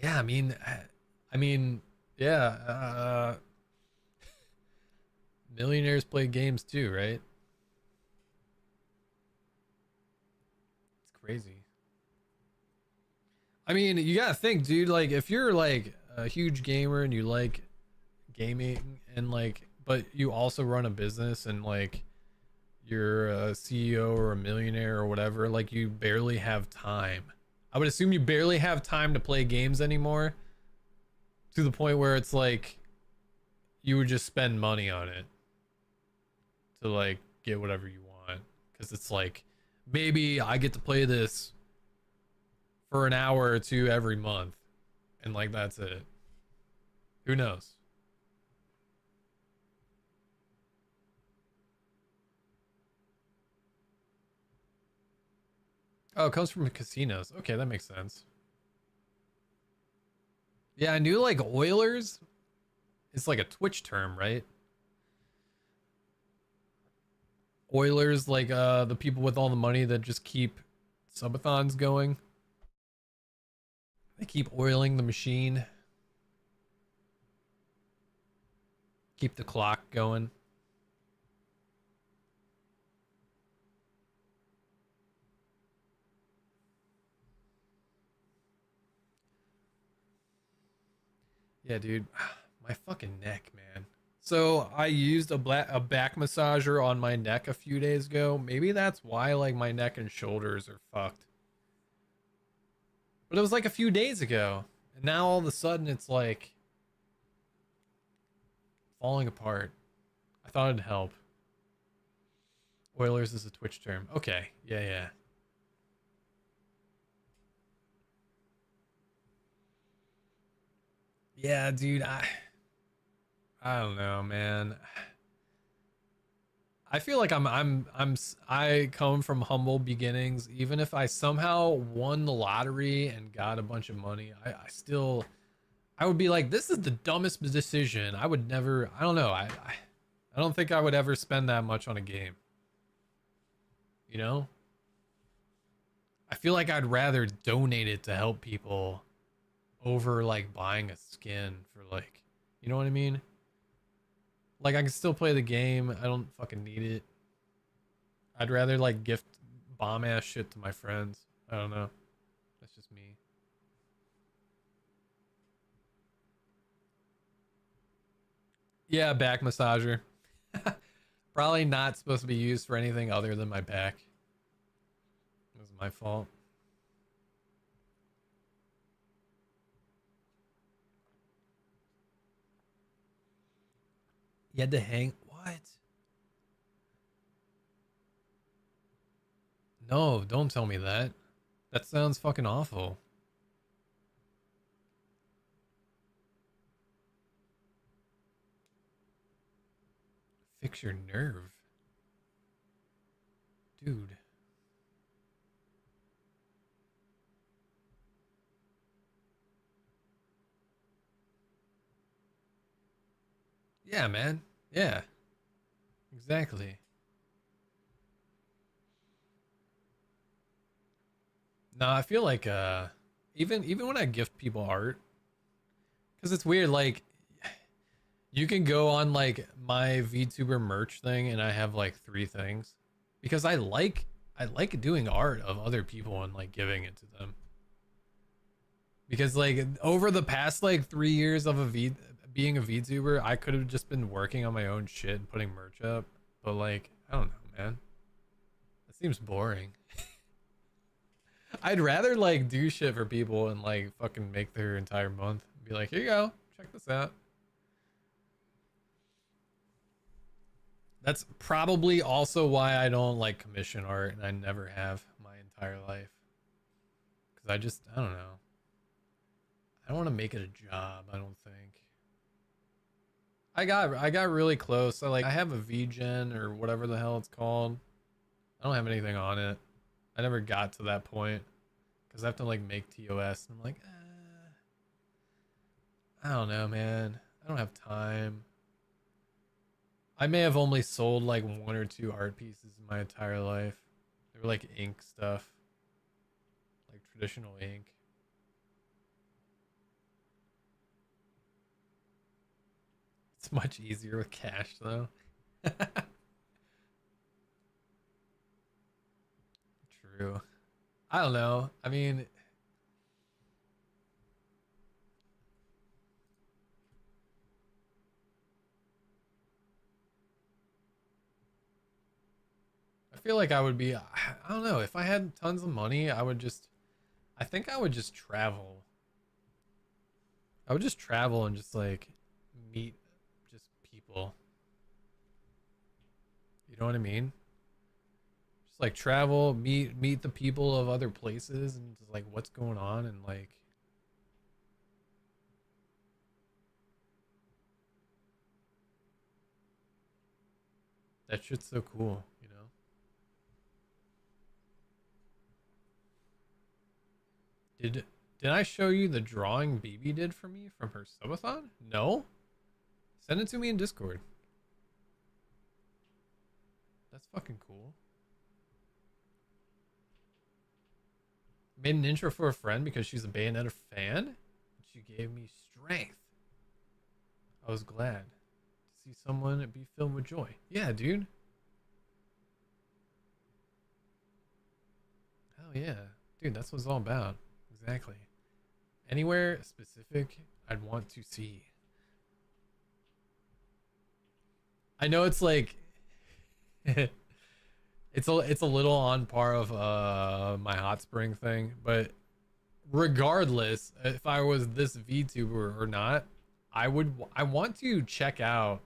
A: Yeah, I mean, yeah, millionaires play games too, right? It's crazy. I mean, you gotta think, dude, like if you're like a huge gamer and you like gaming and like but you also run a business and like you're a CEO or a millionaire or whatever, like you barely have time. I would assume you barely have time to play games anymore to the point where it's like you would just spend money on it to like get whatever you want because it's like maybe I get to play this for an hour or two every month and like that's it. Who knows? Oh, it comes from casinos. Okay, that makes sense. Yeah, I knew like Oilers is like a Twitch term, right? Oilers, like the people with all the money that just keep subathons going. They keep oiling the machine, keep the clock going. Yeah, dude, my fucking neck, man. So I used a back massager on my neck a few days ago. Maybe that's why like my neck and shoulders are fucked. But it was like a few days ago, and now all of a sudden it's like falling apart. I thought it'd help. Oilers is a Twitch term. Okay, yeah, yeah. Yeah, dude, I don't know, man. I feel like I come from humble beginnings. Even if I somehow won the lottery and got a bunch of money, I still I would be like, this is the dumbest decision. I would never. I don't know. I don't think I would ever spend that much on a game. You know, I feel like I'd rather donate it to help people over like buying a skin for like, you know what I mean? Like I can still play the game. I don't fucking need it. I'd rather like gift bomb ass shit to my friends. I don't know. That's just me. Yeah, back massager. Probably not supposed to be used for anything other than my back. It was my fault. You had to hang. What? No, don't tell me that. That sounds fucking awful. Fix your nerve. Dude. Yeah, man. Yeah, exactly. No, I feel like even when I gift people art, because it's weird, like you can go on like my VTuber merch thing and I have like three things. Because I like doing art of other people and like giving it to them. Because like over the past like 3 years of being a VTuber, I could have just been working on my own shit and putting merch up. But like, I don't know, man. That seems boring. I'd rather like do shit for people and like fucking make their entire month. Be like, here you go, check this out. That's probably also why I don't like commission art, and I never have my entire life. Because I don't know. I don't want to make it a job, I don't think. I got really close. I have a VGen or whatever the hell it's called. I don't have anything on it. I never got to that point because I have to like make TOS. And I'm like, I don't know, man. I don't have time. I may have only sold like one or two art pieces in my entire life. They were like ink stuff, like traditional ink. It's much easier with cash though. True. I don't know. I mean, I feel like I would be, I don't know, if I had tons of money, I think I would just travel. I would just travel and just like meet just people. You know what I mean? Just like travel, meet the people of other places and just like what's going on and like that shit's so cool, you know? Did I show you the drawing BB did for me from her subathon? No? Send it to me in Discord. That's fucking cool. Made an intro for a friend because she's a Bayonetta fan. She gave me strength. I was glad to see someone be filled with joy. Yeah, dude. Hell yeah. Dude, that's what it's all about. Exactly. Anywhere specific I'd want to see. I know it's like it's a little on par of my hot spring thing, but regardless, if I was this VTuber or not, I want to check out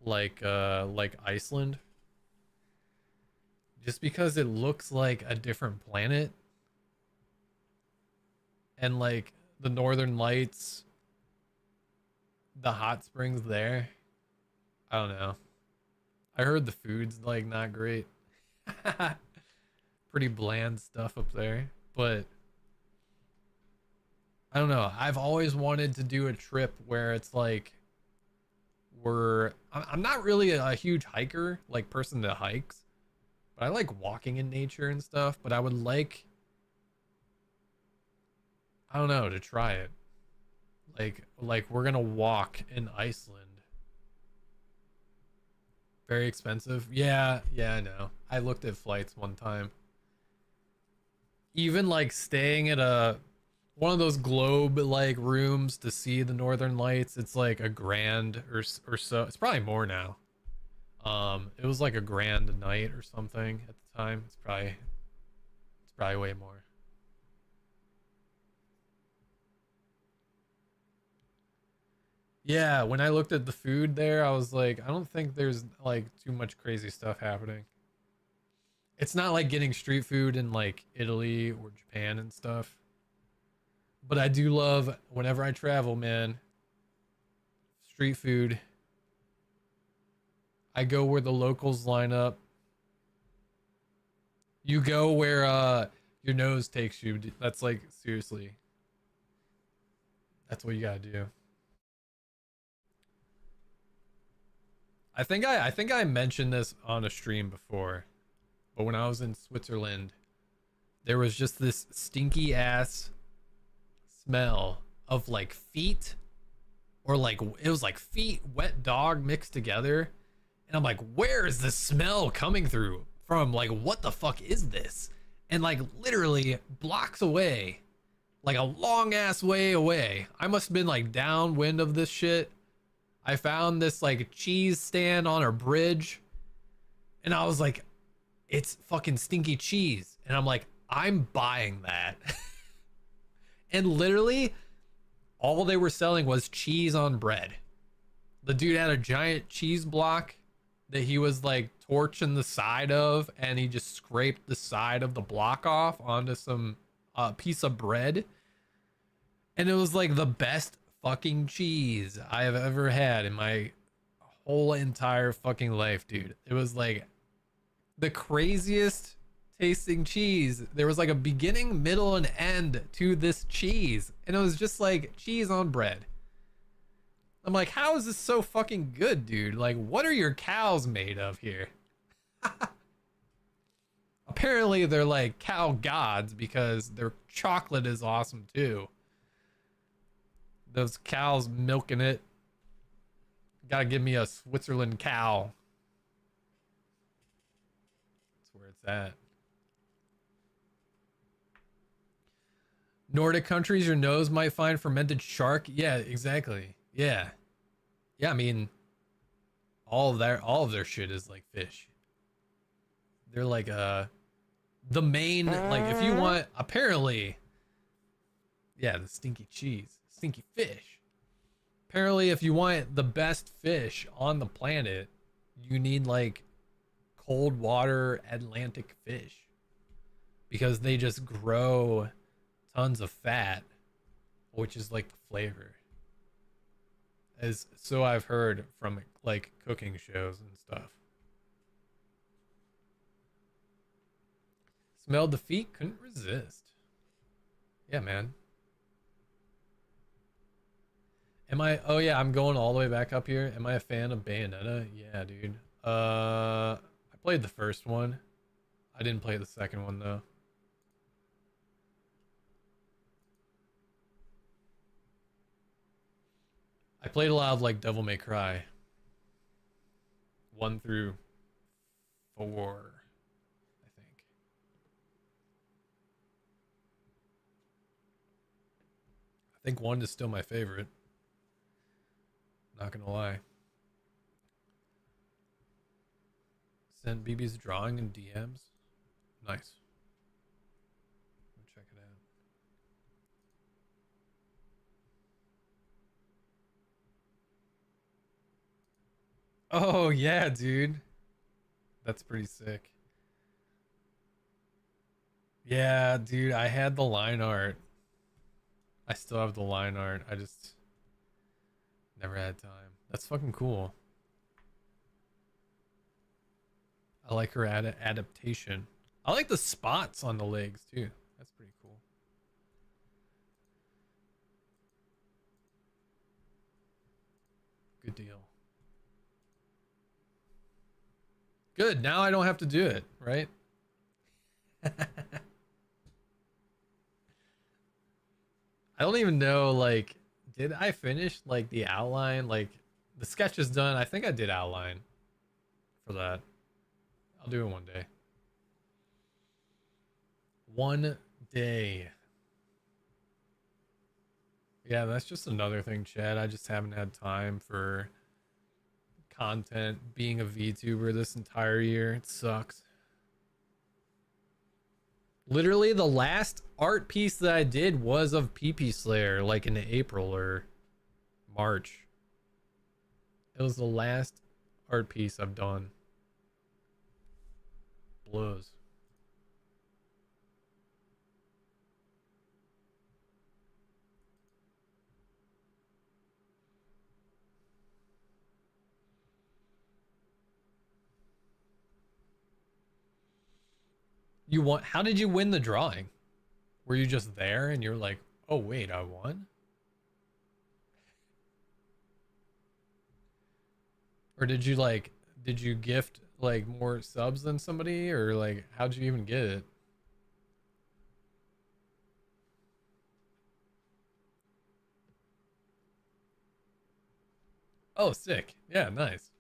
A: like Iceland just because it looks like a different planet and like the northern lights, the hot springs there. I don't know. I heard the food's like not great. Pretty bland stuff up there, but I don't know. I've always wanted to do a trip where it's like I'm not really a huge hiker, like person that hikes, but I like walking in nature and stuff, but I would like, I don't know, to try it. Like we're gonna walk in Iceland. Very expensive. Yeah, I know. I looked at flights one time. Even like staying at a one of those globe like rooms to see the northern lights, it's like a grand or so. It's probably more now. It was like a grand a night or something at the time. It's probably way more. Yeah, when I looked at the food there, I was like, I don't think there's like too much crazy stuff happening. It's not like getting street food in like Italy or Japan and stuff. But I do love whenever I travel, man, street food. I go where the locals line up. You go where your nose takes you. That's like seriously. That's what you gotta do. I think I mentioned this on a stream before, but when I was in Switzerland, there was just this stinky ass smell of like feet or like it was like feet, wet dog mixed together. And I'm like, where is the smell coming through from? Like, what the fuck is this? And like literally blocks away, like a long ass way away. I must have been like downwind of this shit. I found this like cheese stand on a bridge and I was like, it's fucking stinky cheese. And I'm like, I'm buying that. And literally all they were selling was cheese on bread. The dude had a giant cheese block that he was like torching the side of, and he just scraped the side of the block off onto some piece of bread, and it was like the best fucking cheese I have ever had in my whole entire fucking life, dude. It was like the craziest tasting cheese. There was like a beginning, middle, and end to this cheese, and it was just like cheese on bread. I'm like, how is this so fucking good, dude? Like, what are your cows made of here? Apparently, they're like cow gods because their chocolate is awesome too. Those cows milking it. Gotta give me a Switzerland cow. That's where it's at. Nordic countries, your nose might find fermented shark. Yeah, exactly. Yeah. Yeah, I mean, all of their shit is like fish. They're like the main, like, if you want, apparently, yeah, the stinky cheese, stinky fish. Apparently, if you want the best fish on the planet, you need like cold water Atlantic fish, because they just grow tons of fat, which is like the flavor. As so I've heard from like cooking shows and stuff. Smelled the feet, couldn't resist. Yeah, man. Am I? Oh yeah, I'm going all the way back up here. Am I a fan of Bayonetta? Yeah, dude. I played the first one. I didn't play the second one though. I played a lot of like Devil May Cry. 1 through 4, I think. I think 1 is still my favorite. Not gonna lie. Sent BB's drawing in DMs. Nice. Check it out. Oh yeah, dude. That's pretty sick. Yeah, dude, I had the line art. I still have the line art. I just never had time. That's fucking cool. I like her adaptation. I like the spots on the legs too. That's pretty cool. Good deal. Good. Now I don't have to do it, right? I don't even know, like, did I finish like the outline? Like the sketch is done. I think I did outline for that. I'll do it one day. One day. Yeah, that's just another thing, Chad. I just haven't had time for content being a VTuber this entire year. It sucks. Literally, the last art piece that I did was of PP Slayer, like in April or March. It was the last art piece I've done. Blows. You want? How did you win the drawing? Were you just there and you're like, oh wait, I won? Or did you gift like more subs than somebody, or like how'd you even get it? Oh, sick. Yeah, nice.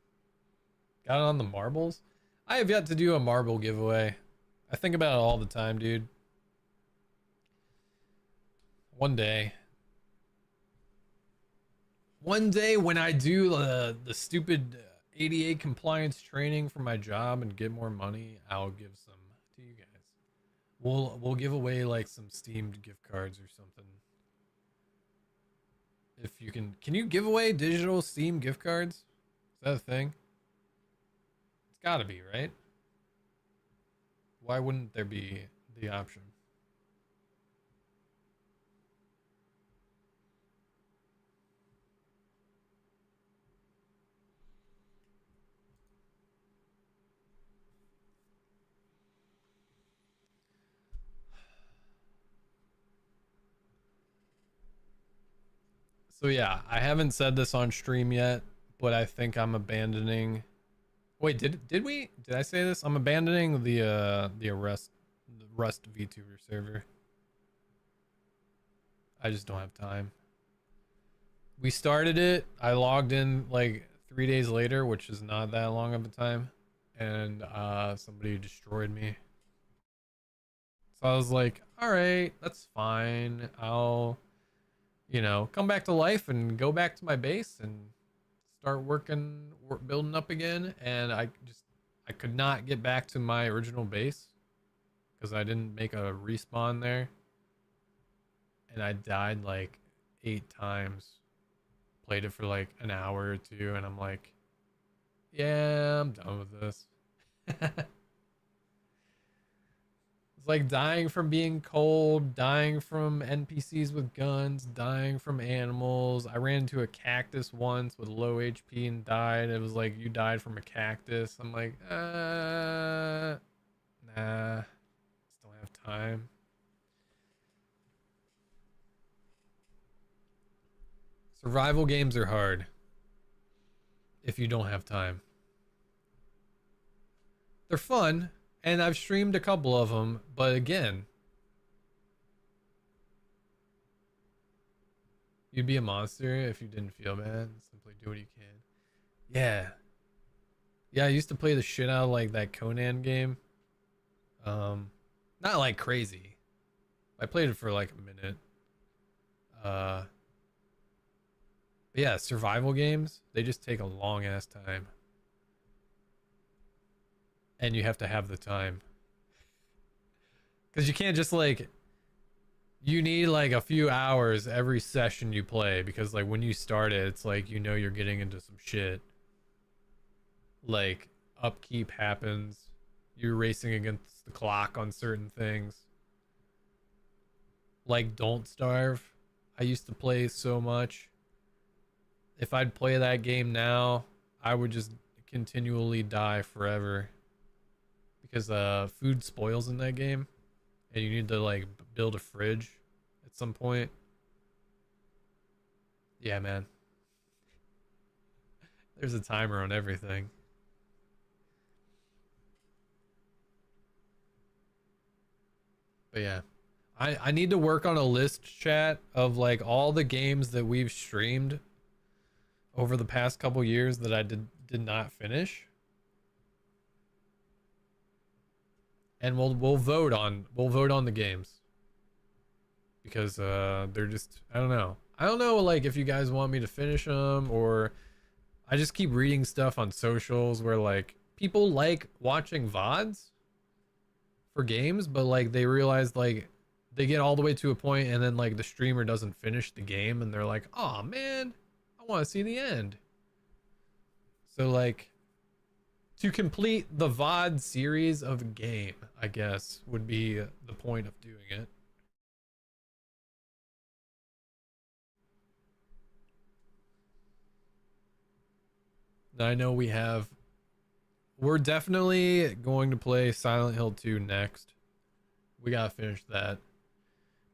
A: Got it on the marbles? I have yet to do a marble giveaway. I think about it all the time, dude. One day. One day when I do the stupid ADA compliance training for my job and get more money, I'll give some to you guys. We'll give away like some Steamed gift cards or something. If you can you give away digital Steam gift cards? Is that a thing? Gotta be, right? Why wouldn't there be the option? So yeah, I haven't said this on stream yet, but I think I'm abandoning. Wait, did I say this? I'm abandoning the Rust VTuber server. I just don't have time. We started it. I logged in like 3 days later, which is not that long of a time, and somebody destroyed me. So I was like, all right, that's fine. I'll, come back to life and go back to my base and start building up again. And I could not get back to my original base because I didn't make a respawn there. And I died like 8 times. Played it for like an hour or two, and I'm like, yeah, I'm done with this. It's like dying from being cold, dying from NPCs with guns, dying from animals. I ran into a cactus once with low HP and died. It was like, you died from a cactus. I'm like, nah, just don't have time. Survival games are hard if you don't have time. They're fun, and I've streamed a couple of them, but again, you'd be a monster if you didn't feel bad. Simply do what you can. Yeah. Yeah, I used to play the shit out of like that Conan game. Not like crazy. I played it for like a minute. But yeah, survival games, they just take a long ass time. And you have to have the time. Because you can't just like, you need like a few hours every session you play, because like when you start it, it's like, you're getting into some shit. Like upkeep happens. You're racing against the clock on certain things. Like Don't Starve, I used to play so much. If I'd play that game now, I would just continually die forever. Because food spoils in that game. And you need to like build a fridge at some point. Yeah, man. There's a timer on everything. But yeah. I need to work on a list, chat, of like all the games that we've streamed over the past couple years that I did not finish. And we'll vote on the games. Because they're just, I don't know like if you guys want me to finish them, or I just keep reading stuff on socials where like people like watching VODs for games, but like they realize like they get all the way to a point and then like the streamer doesn't finish the game and they're like, oh man, I want to see the end. So like, to complete the VOD series of a game, I guess, would be the point of doing it. I know we're definitely going to play Silent Hill 2 next. We gotta finish that.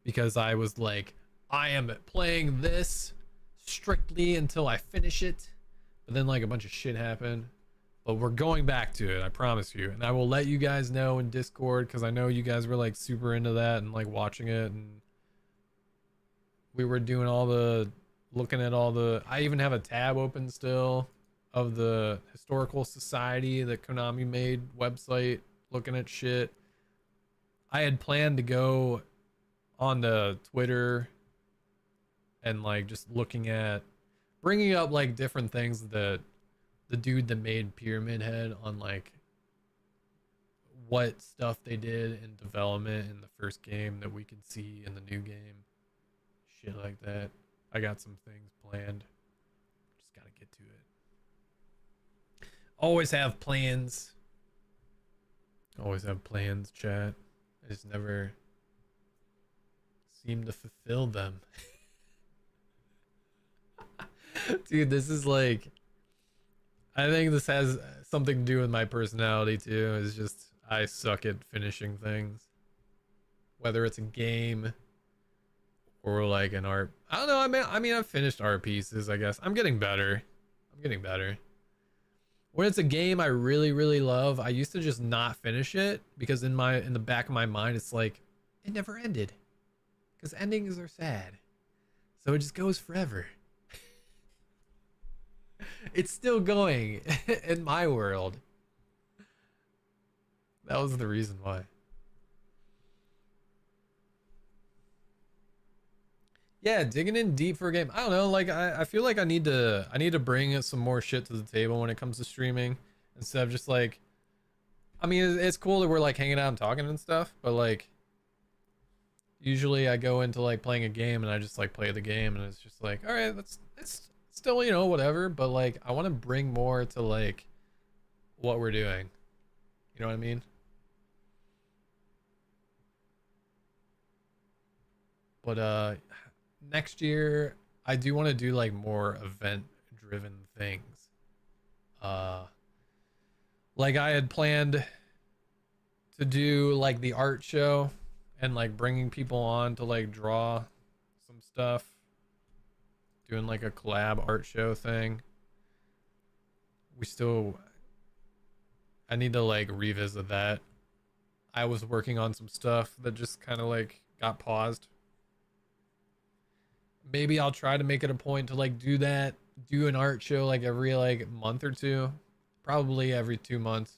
A: Because I was like, I am playing this strictly until I finish it. But then like a bunch of shit happened. But we're going back to it, I promise you. And I will let you guys know in Discord, because I know you guys were like super into that and like watching it. And we were doing looking at all the, I even have a tab open still of the Historical Society that Konami made website, looking at shit. I had planned to go on the Twitter and like just bringing up like different things that the dude that made Pyramid Head, on like what stuff they did in development in the first game that we could see in the new game. Shit like that. I got some things planned. Just gotta get to it. Always have plans. Always have plans, chat. I just never seem to fulfill them. Dude, this is like, I think this has something to do with my personality too. It's just I suck at finishing things. Whether it's a game or like an art. I don't know. I mean, I've finished art pieces, I guess. I'm getting better. I'm getting better. When it's a game I really, really love, I used to just not finish it because in the back of my mind it's like it never ended. Because endings are sad. So it just goes forever. It's still going in my world. That was the reason why. Yeah, digging in deep for a game. I don't know, like I feel like I need to bring some more shit to the table when it comes to streaming instead of just like I mean it's cool that we're like hanging out and talking and stuff, but like usually I go into like playing a game and I just like play the game and it's just like, all right, that's it's still, whatever, but like I want to bring more to like what we're doing. You know what I mean? But next year I do want to do like more event driven things. Uh like I had planned to do like the art show and like bringing people on to like draw some stuff, doing like a collab art show thing. We still I need to like revisit that. I was working on some stuff that just kind of like got paused. Maybe I'll try to make it a point to like do that, do an art show like every like month or two, probably every 2 months,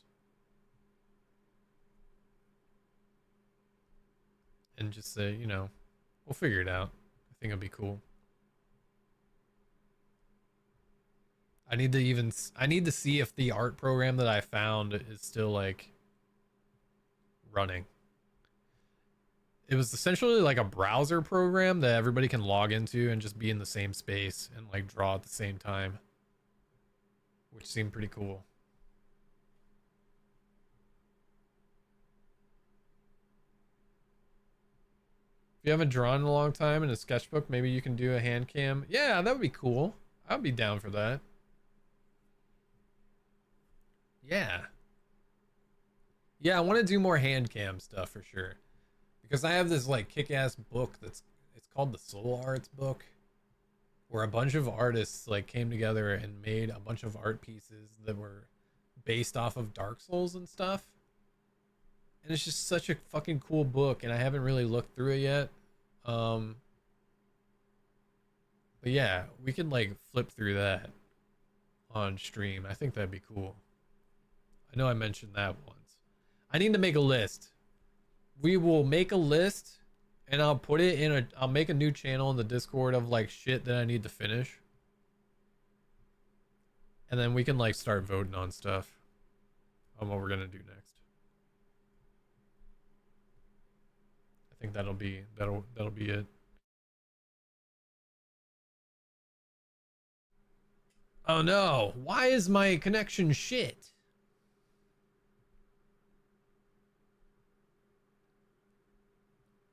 A: and just say, we'll figure it out. I think it'll be cool. I need to see if the art program that I found is still like running. It was essentially like a browser program that everybody can log into and just be in the same space and like draw at the same time, which seemed pretty cool. If you haven't drawn in a long time in a sketchbook, maybe you can do a hand cam. Yeah, that would be cool. I'd be down for that. Yeah. Yeah, I want to do more hand cam stuff for sure. Because I have this like kick-ass book it's called the Soul Arts book, where a bunch of artists like came together and made a bunch of art pieces that were based off of Dark Souls and stuff. And it's just such a fucking cool book and I haven't really looked through it yet. Um but yeah, we could like flip through that on stream. I think that'd be cool. I know I mentioned that once. I need to make a list. We will make a list and I'll put it in I'll make a new channel in the Discord of like shit that I need to finish. And then we can like start voting on stuff on what we're gonna do next. I think that'll be it. Oh no, why is my connection shit?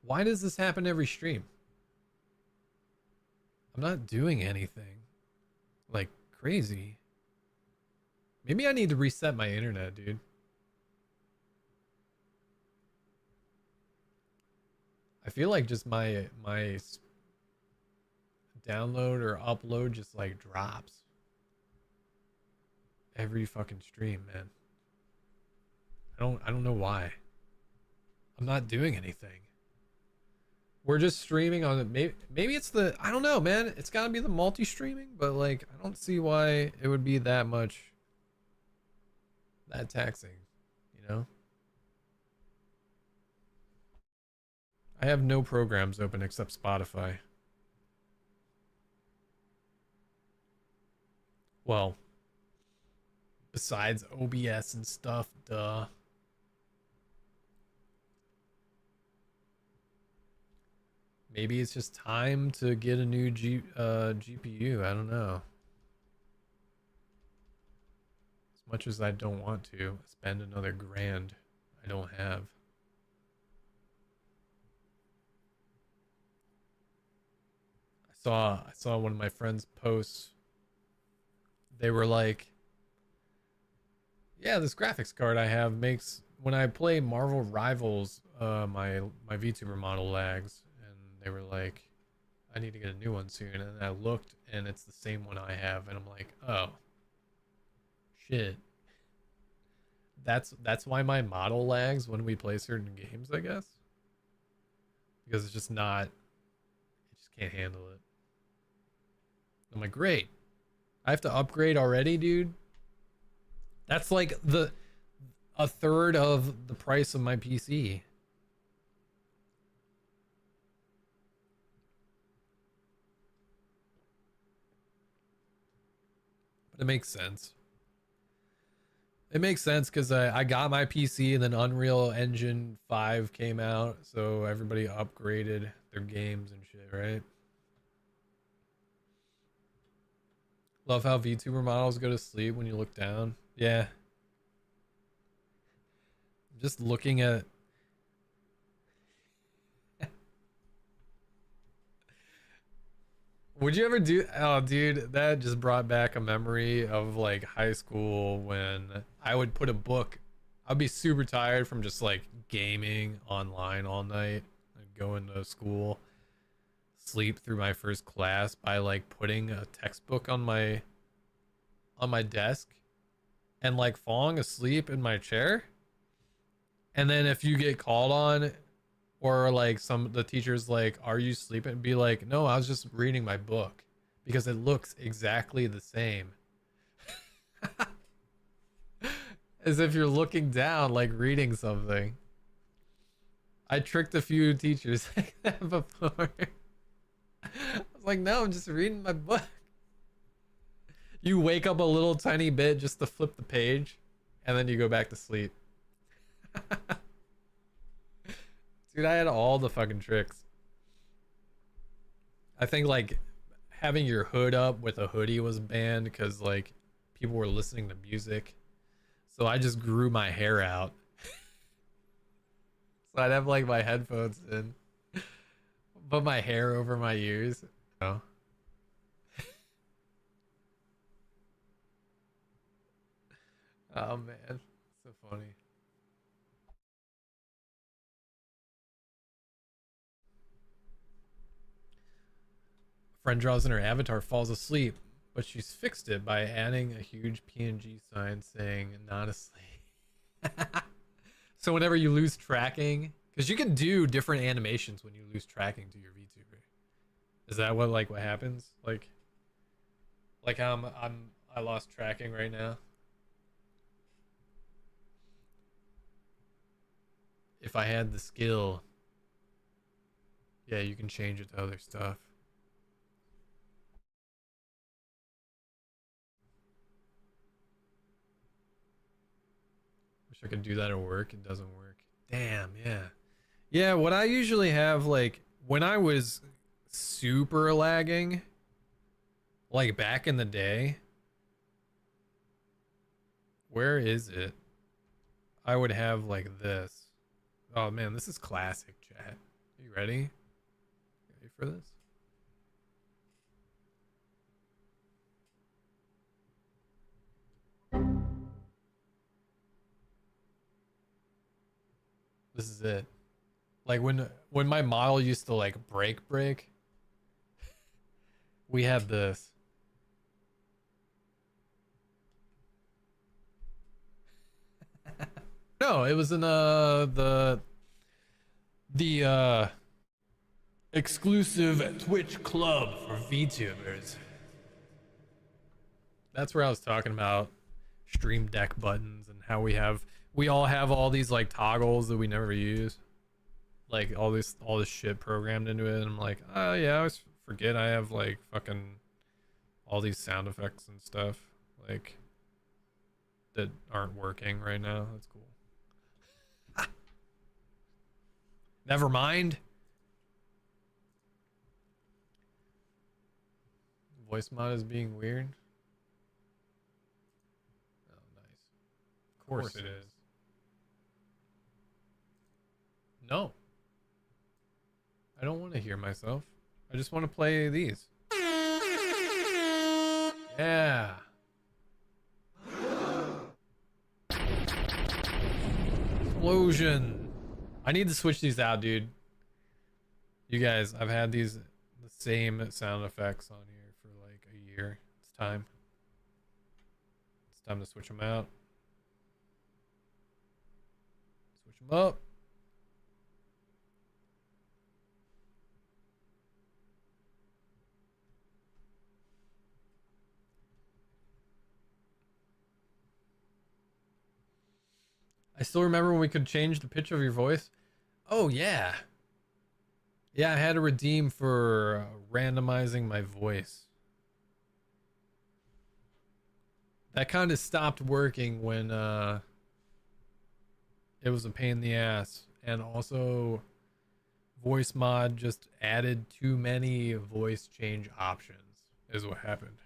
A: Why does this happen every stream? I'm not doing anything like crazy. Maybe I need to reset my internet, dude. I feel like just my download or upload just like drops every fucking stream, man. I don't know why. I'm not doing anything. We're just streaming on it. Maybe it's the I don't know, man. It's got to be the multi-streaming, but like I don't see why it would be that taxing, you know? I have no programs open except Spotify. Well, besides OBS and stuff, duh. Maybe it's just time to get a new GPU. I don't know. As much as I don't want to spend another grand, I don't have. I saw one of my friends' posts. They were like, "Yeah, this graphics card I have makes when I play Marvel Rivals, my VTuber model lags." And they were like, "I need to get a new one soon." And I looked, and it's the same one I have, and I'm like, "Oh, shit." That's why my model lags when we play certain games, I guess, because it's just not. It just can't handle it. I'm like, great. I have to upgrade already, dude. That's like a third of the price of my PC. But it makes sense. It makes sense because I got my PC and then Unreal Engine 5 came out, so everybody upgraded their games and shit, right? Love how VTuber models go to sleep when you look down. Yeah, just looking at. Would you ever do? Oh, dude, that just brought back a memory of like high school when I would put a book. I'd be super tired from just like gaming online all night, and going to school, sleep through my first class by like putting a textbook on my desk and like falling asleep in my chair. And then if you get called on or like some the teachers like, "Are you sleeping?" Be like, "No, I was just reading my book," because it looks exactly the same as if you're looking down like reading something. I tricked a few teachers like that before. I was like, "No, I'm just reading my book." You wake up a little tiny bit just to flip the page and then you go back to sleep. Dude, I had all the fucking tricks. I think like having your hood up with a hoodie was banned because like people were listening to music. So I just grew my hair out. So I'd have like my headphones in, put my hair over my ears. Oh, oh man, so funny. A friend draws in her avatar, falls asleep, but she's fixed it by adding a huge PNG sign saying "not asleep." So whenever you lose tracking, because you can do different animations when you lose tracking to your VTuber. Is that what happens? Like how I lost tracking right now. If I had the skill, yeah, you can change it to other stuff. Wish I could do that at work. It doesn't work. Damn, yeah. Yeah, what I usually have like when I was super lagging, like back in the day, where is it? I would have like this. Oh man, this is classic, chat. You ready? Ready for this? This is it. Like when my model used to like break, we had this. No, it was in the exclusive Twitch club for VTubers. That's where I was talking about Stream Deck buttons and how we all have all these like toggles that we never use. Like all this shit programmed into it. And I'm like, oh yeah, I always forget I have like fucking all these sound effects and stuff like that aren't working right now. That's cool. Never mind. Voice mod is being weird. Oh, nice. Of course it is. No, I don't want to hear myself. I just want to play these. Yeah. Explosion. I need to switch these out, dude. You guys, I've had these the same sound effects on here for like a year. It's time. It's time to switch them out. Switch them up. I still remember when we could change the pitch of your voice. Oh yeah. Yeah, I had to redeem for randomizing my voice. That kind of stopped working when it was a pain in the ass. And also voice mod just added too many voice change options is what happened.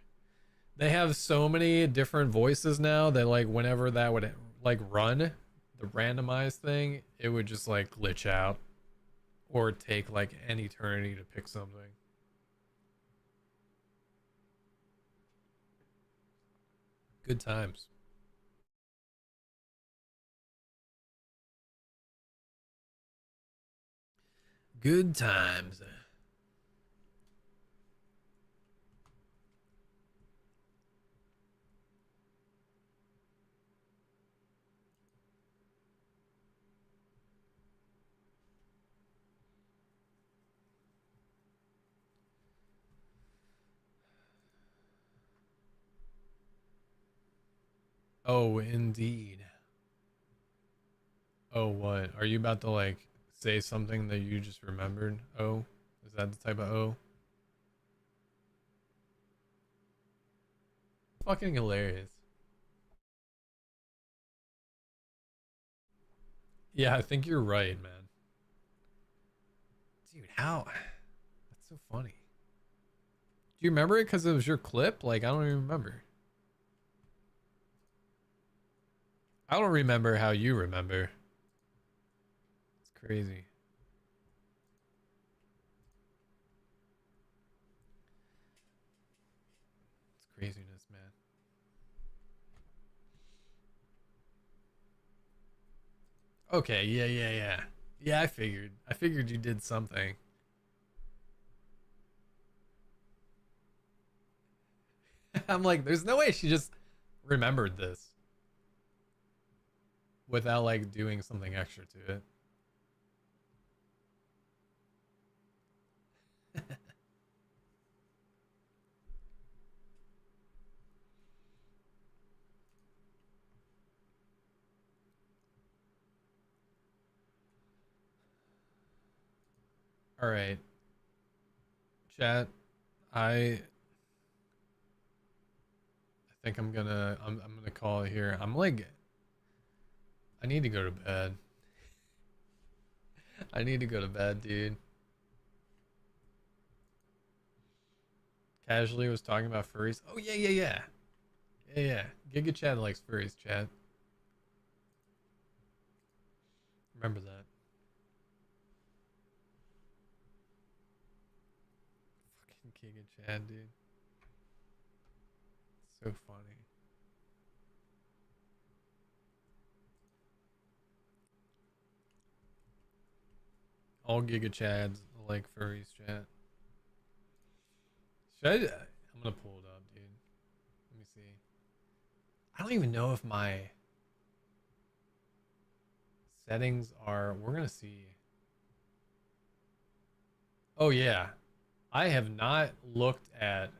A: They have so many different voices now that like whenever that would like run the randomized thing, it would just like glitch out or take like an eternity to pick something. Good times. Good times. Oh, indeed. Oh, what? Are you about to like say something that you just remembered? Oh, is that the type of oh? Fucking hilarious. Yeah, I think you're right, man. Dude, how? That's so funny. Do you remember it because it was your clip? Like, I don't even remember. I don't remember how you remember. It's crazy. It's craziness, man. Okay, yeah. Yeah, I figured. I figured you did something. I'm like, there's no way she just remembered this without like doing something extra to it. All right, chat. I think I'm gonna call it here. I'm like I need to go to bed. I need to go to bed, dude. Casually was talking about furries. Oh yeah. Giga Chad likes furries, chat. Remember that. Fucking Giga Chad, dude. So funny. All Giga Chads like furries, chat. Should I? I'm gonna pull it up, dude. Let me see. I don't even know if my settings are. We're gonna see. Oh yeah, I have not looked at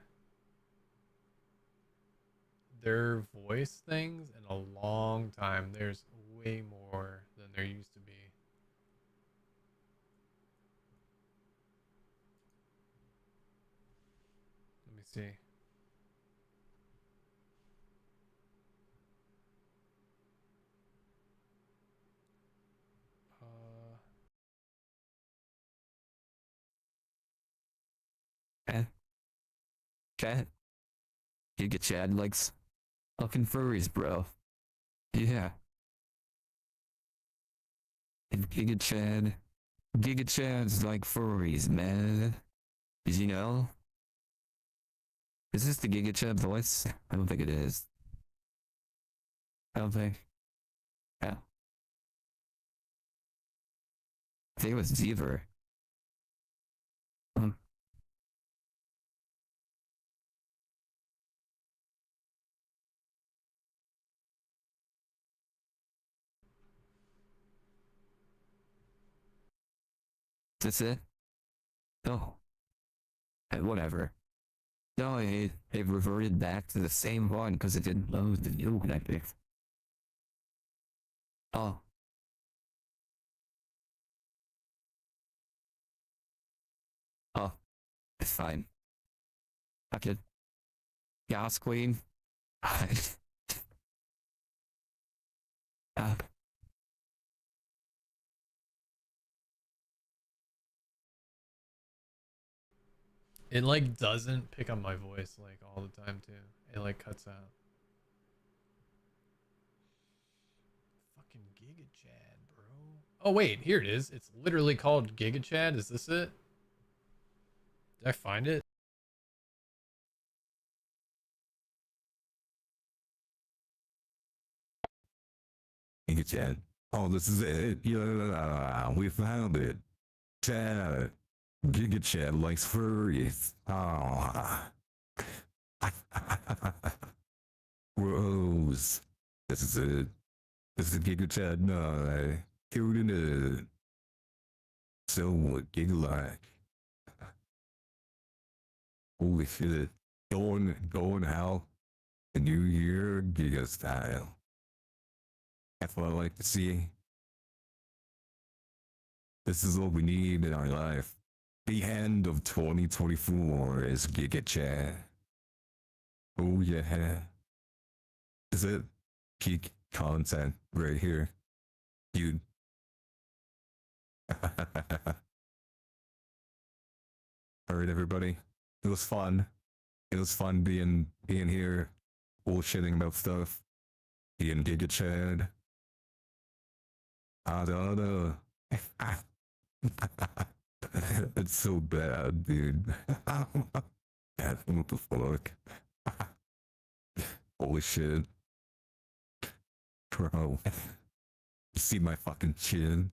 A: their voice things in a long time. There's way more than there used to be. Let me see. Uh,
C: Eh, Chat, Giga Chad likes fucking furries, bro. Yeah. And Giga Chad Giga Chad's like furries, man. Did you know? Is this the Giga Chad voice? I don't think it is. I don't think. Yeah. I think it was Deaver. Hmm. That's it? Oh. Whatever. No, it reverted back to the same one because it didn't load the new one I picked. Oh. Oh. It's fine. Fuck it. Gas Queen. uh,
A: It like doesn't pick up my voice like all the time too. It like cuts out. Fucking Giga Chad, bro. Oh wait, here it is. It's literally called Giga Chad. Is this it? Did I find it?
D: Giga Chad. Oh, this is it. Yeah, we found it. Chad. Giga Chad likes furries. Oh. Rose. This is it. This is Giga Chad. No, tune in it. So Giga like. Holy shit. Going out the new year Giga style. That's what I like to see. This is what we need in our life. The end of 2024 is Giga Chad. Oh yeah. Is it peak content right here? Dude. Alright everybody. It was fun. It was fun being here, bullshitting about stuff. Being Giga Chad. I don't know. It's so bad, dude. What the fuck? Holy shit. Bro. You see my fucking chin?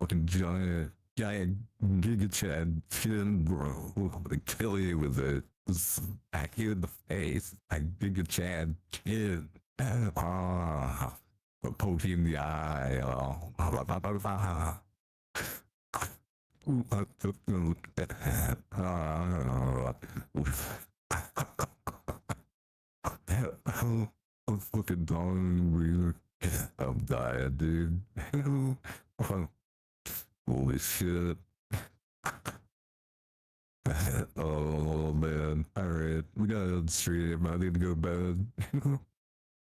D: Fucking giant Giga Chad chin, bro. I'm gonna kill you with it. Smack you in the face. I Giga Chad chin. Ah. Poke you in the eye. Oh. I'm fucking dying, weird. I'm dying, dude. Holy shit. Oh man. Alright. We gotta stream. I need to go to bed.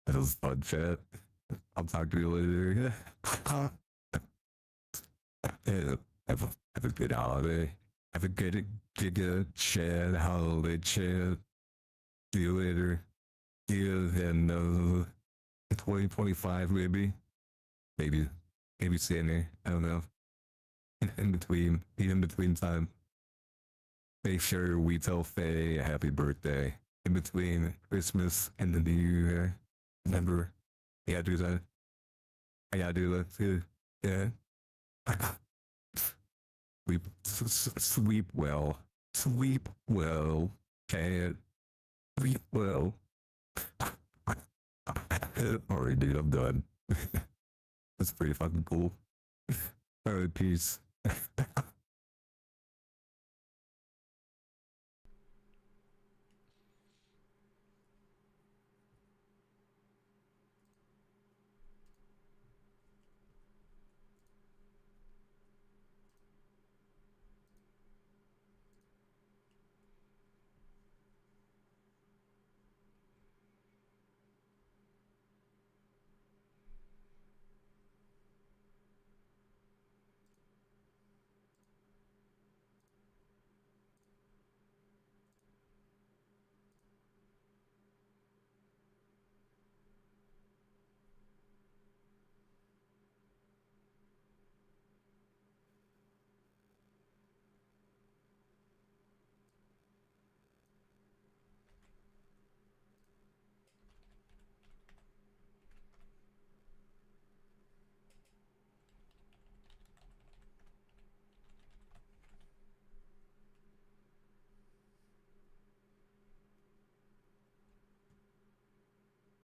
D: That was fun chat. I'll talk to you later. Yeah, have a good holiday. Have a good Giga Chad holiday chat. See you later. See you in 2025 maybe. Maybe. Maybe sooner. I don't know. In between time. Make sure we tell Faye a happy birthday. In between Christmas and the New Year. Remember? I gotta do that. I gotta do that too. Yeah. Sleep well. Sleep well. Can't sleep well. Alright, dude, I'm done. That's pretty fucking cool. Alright, peace.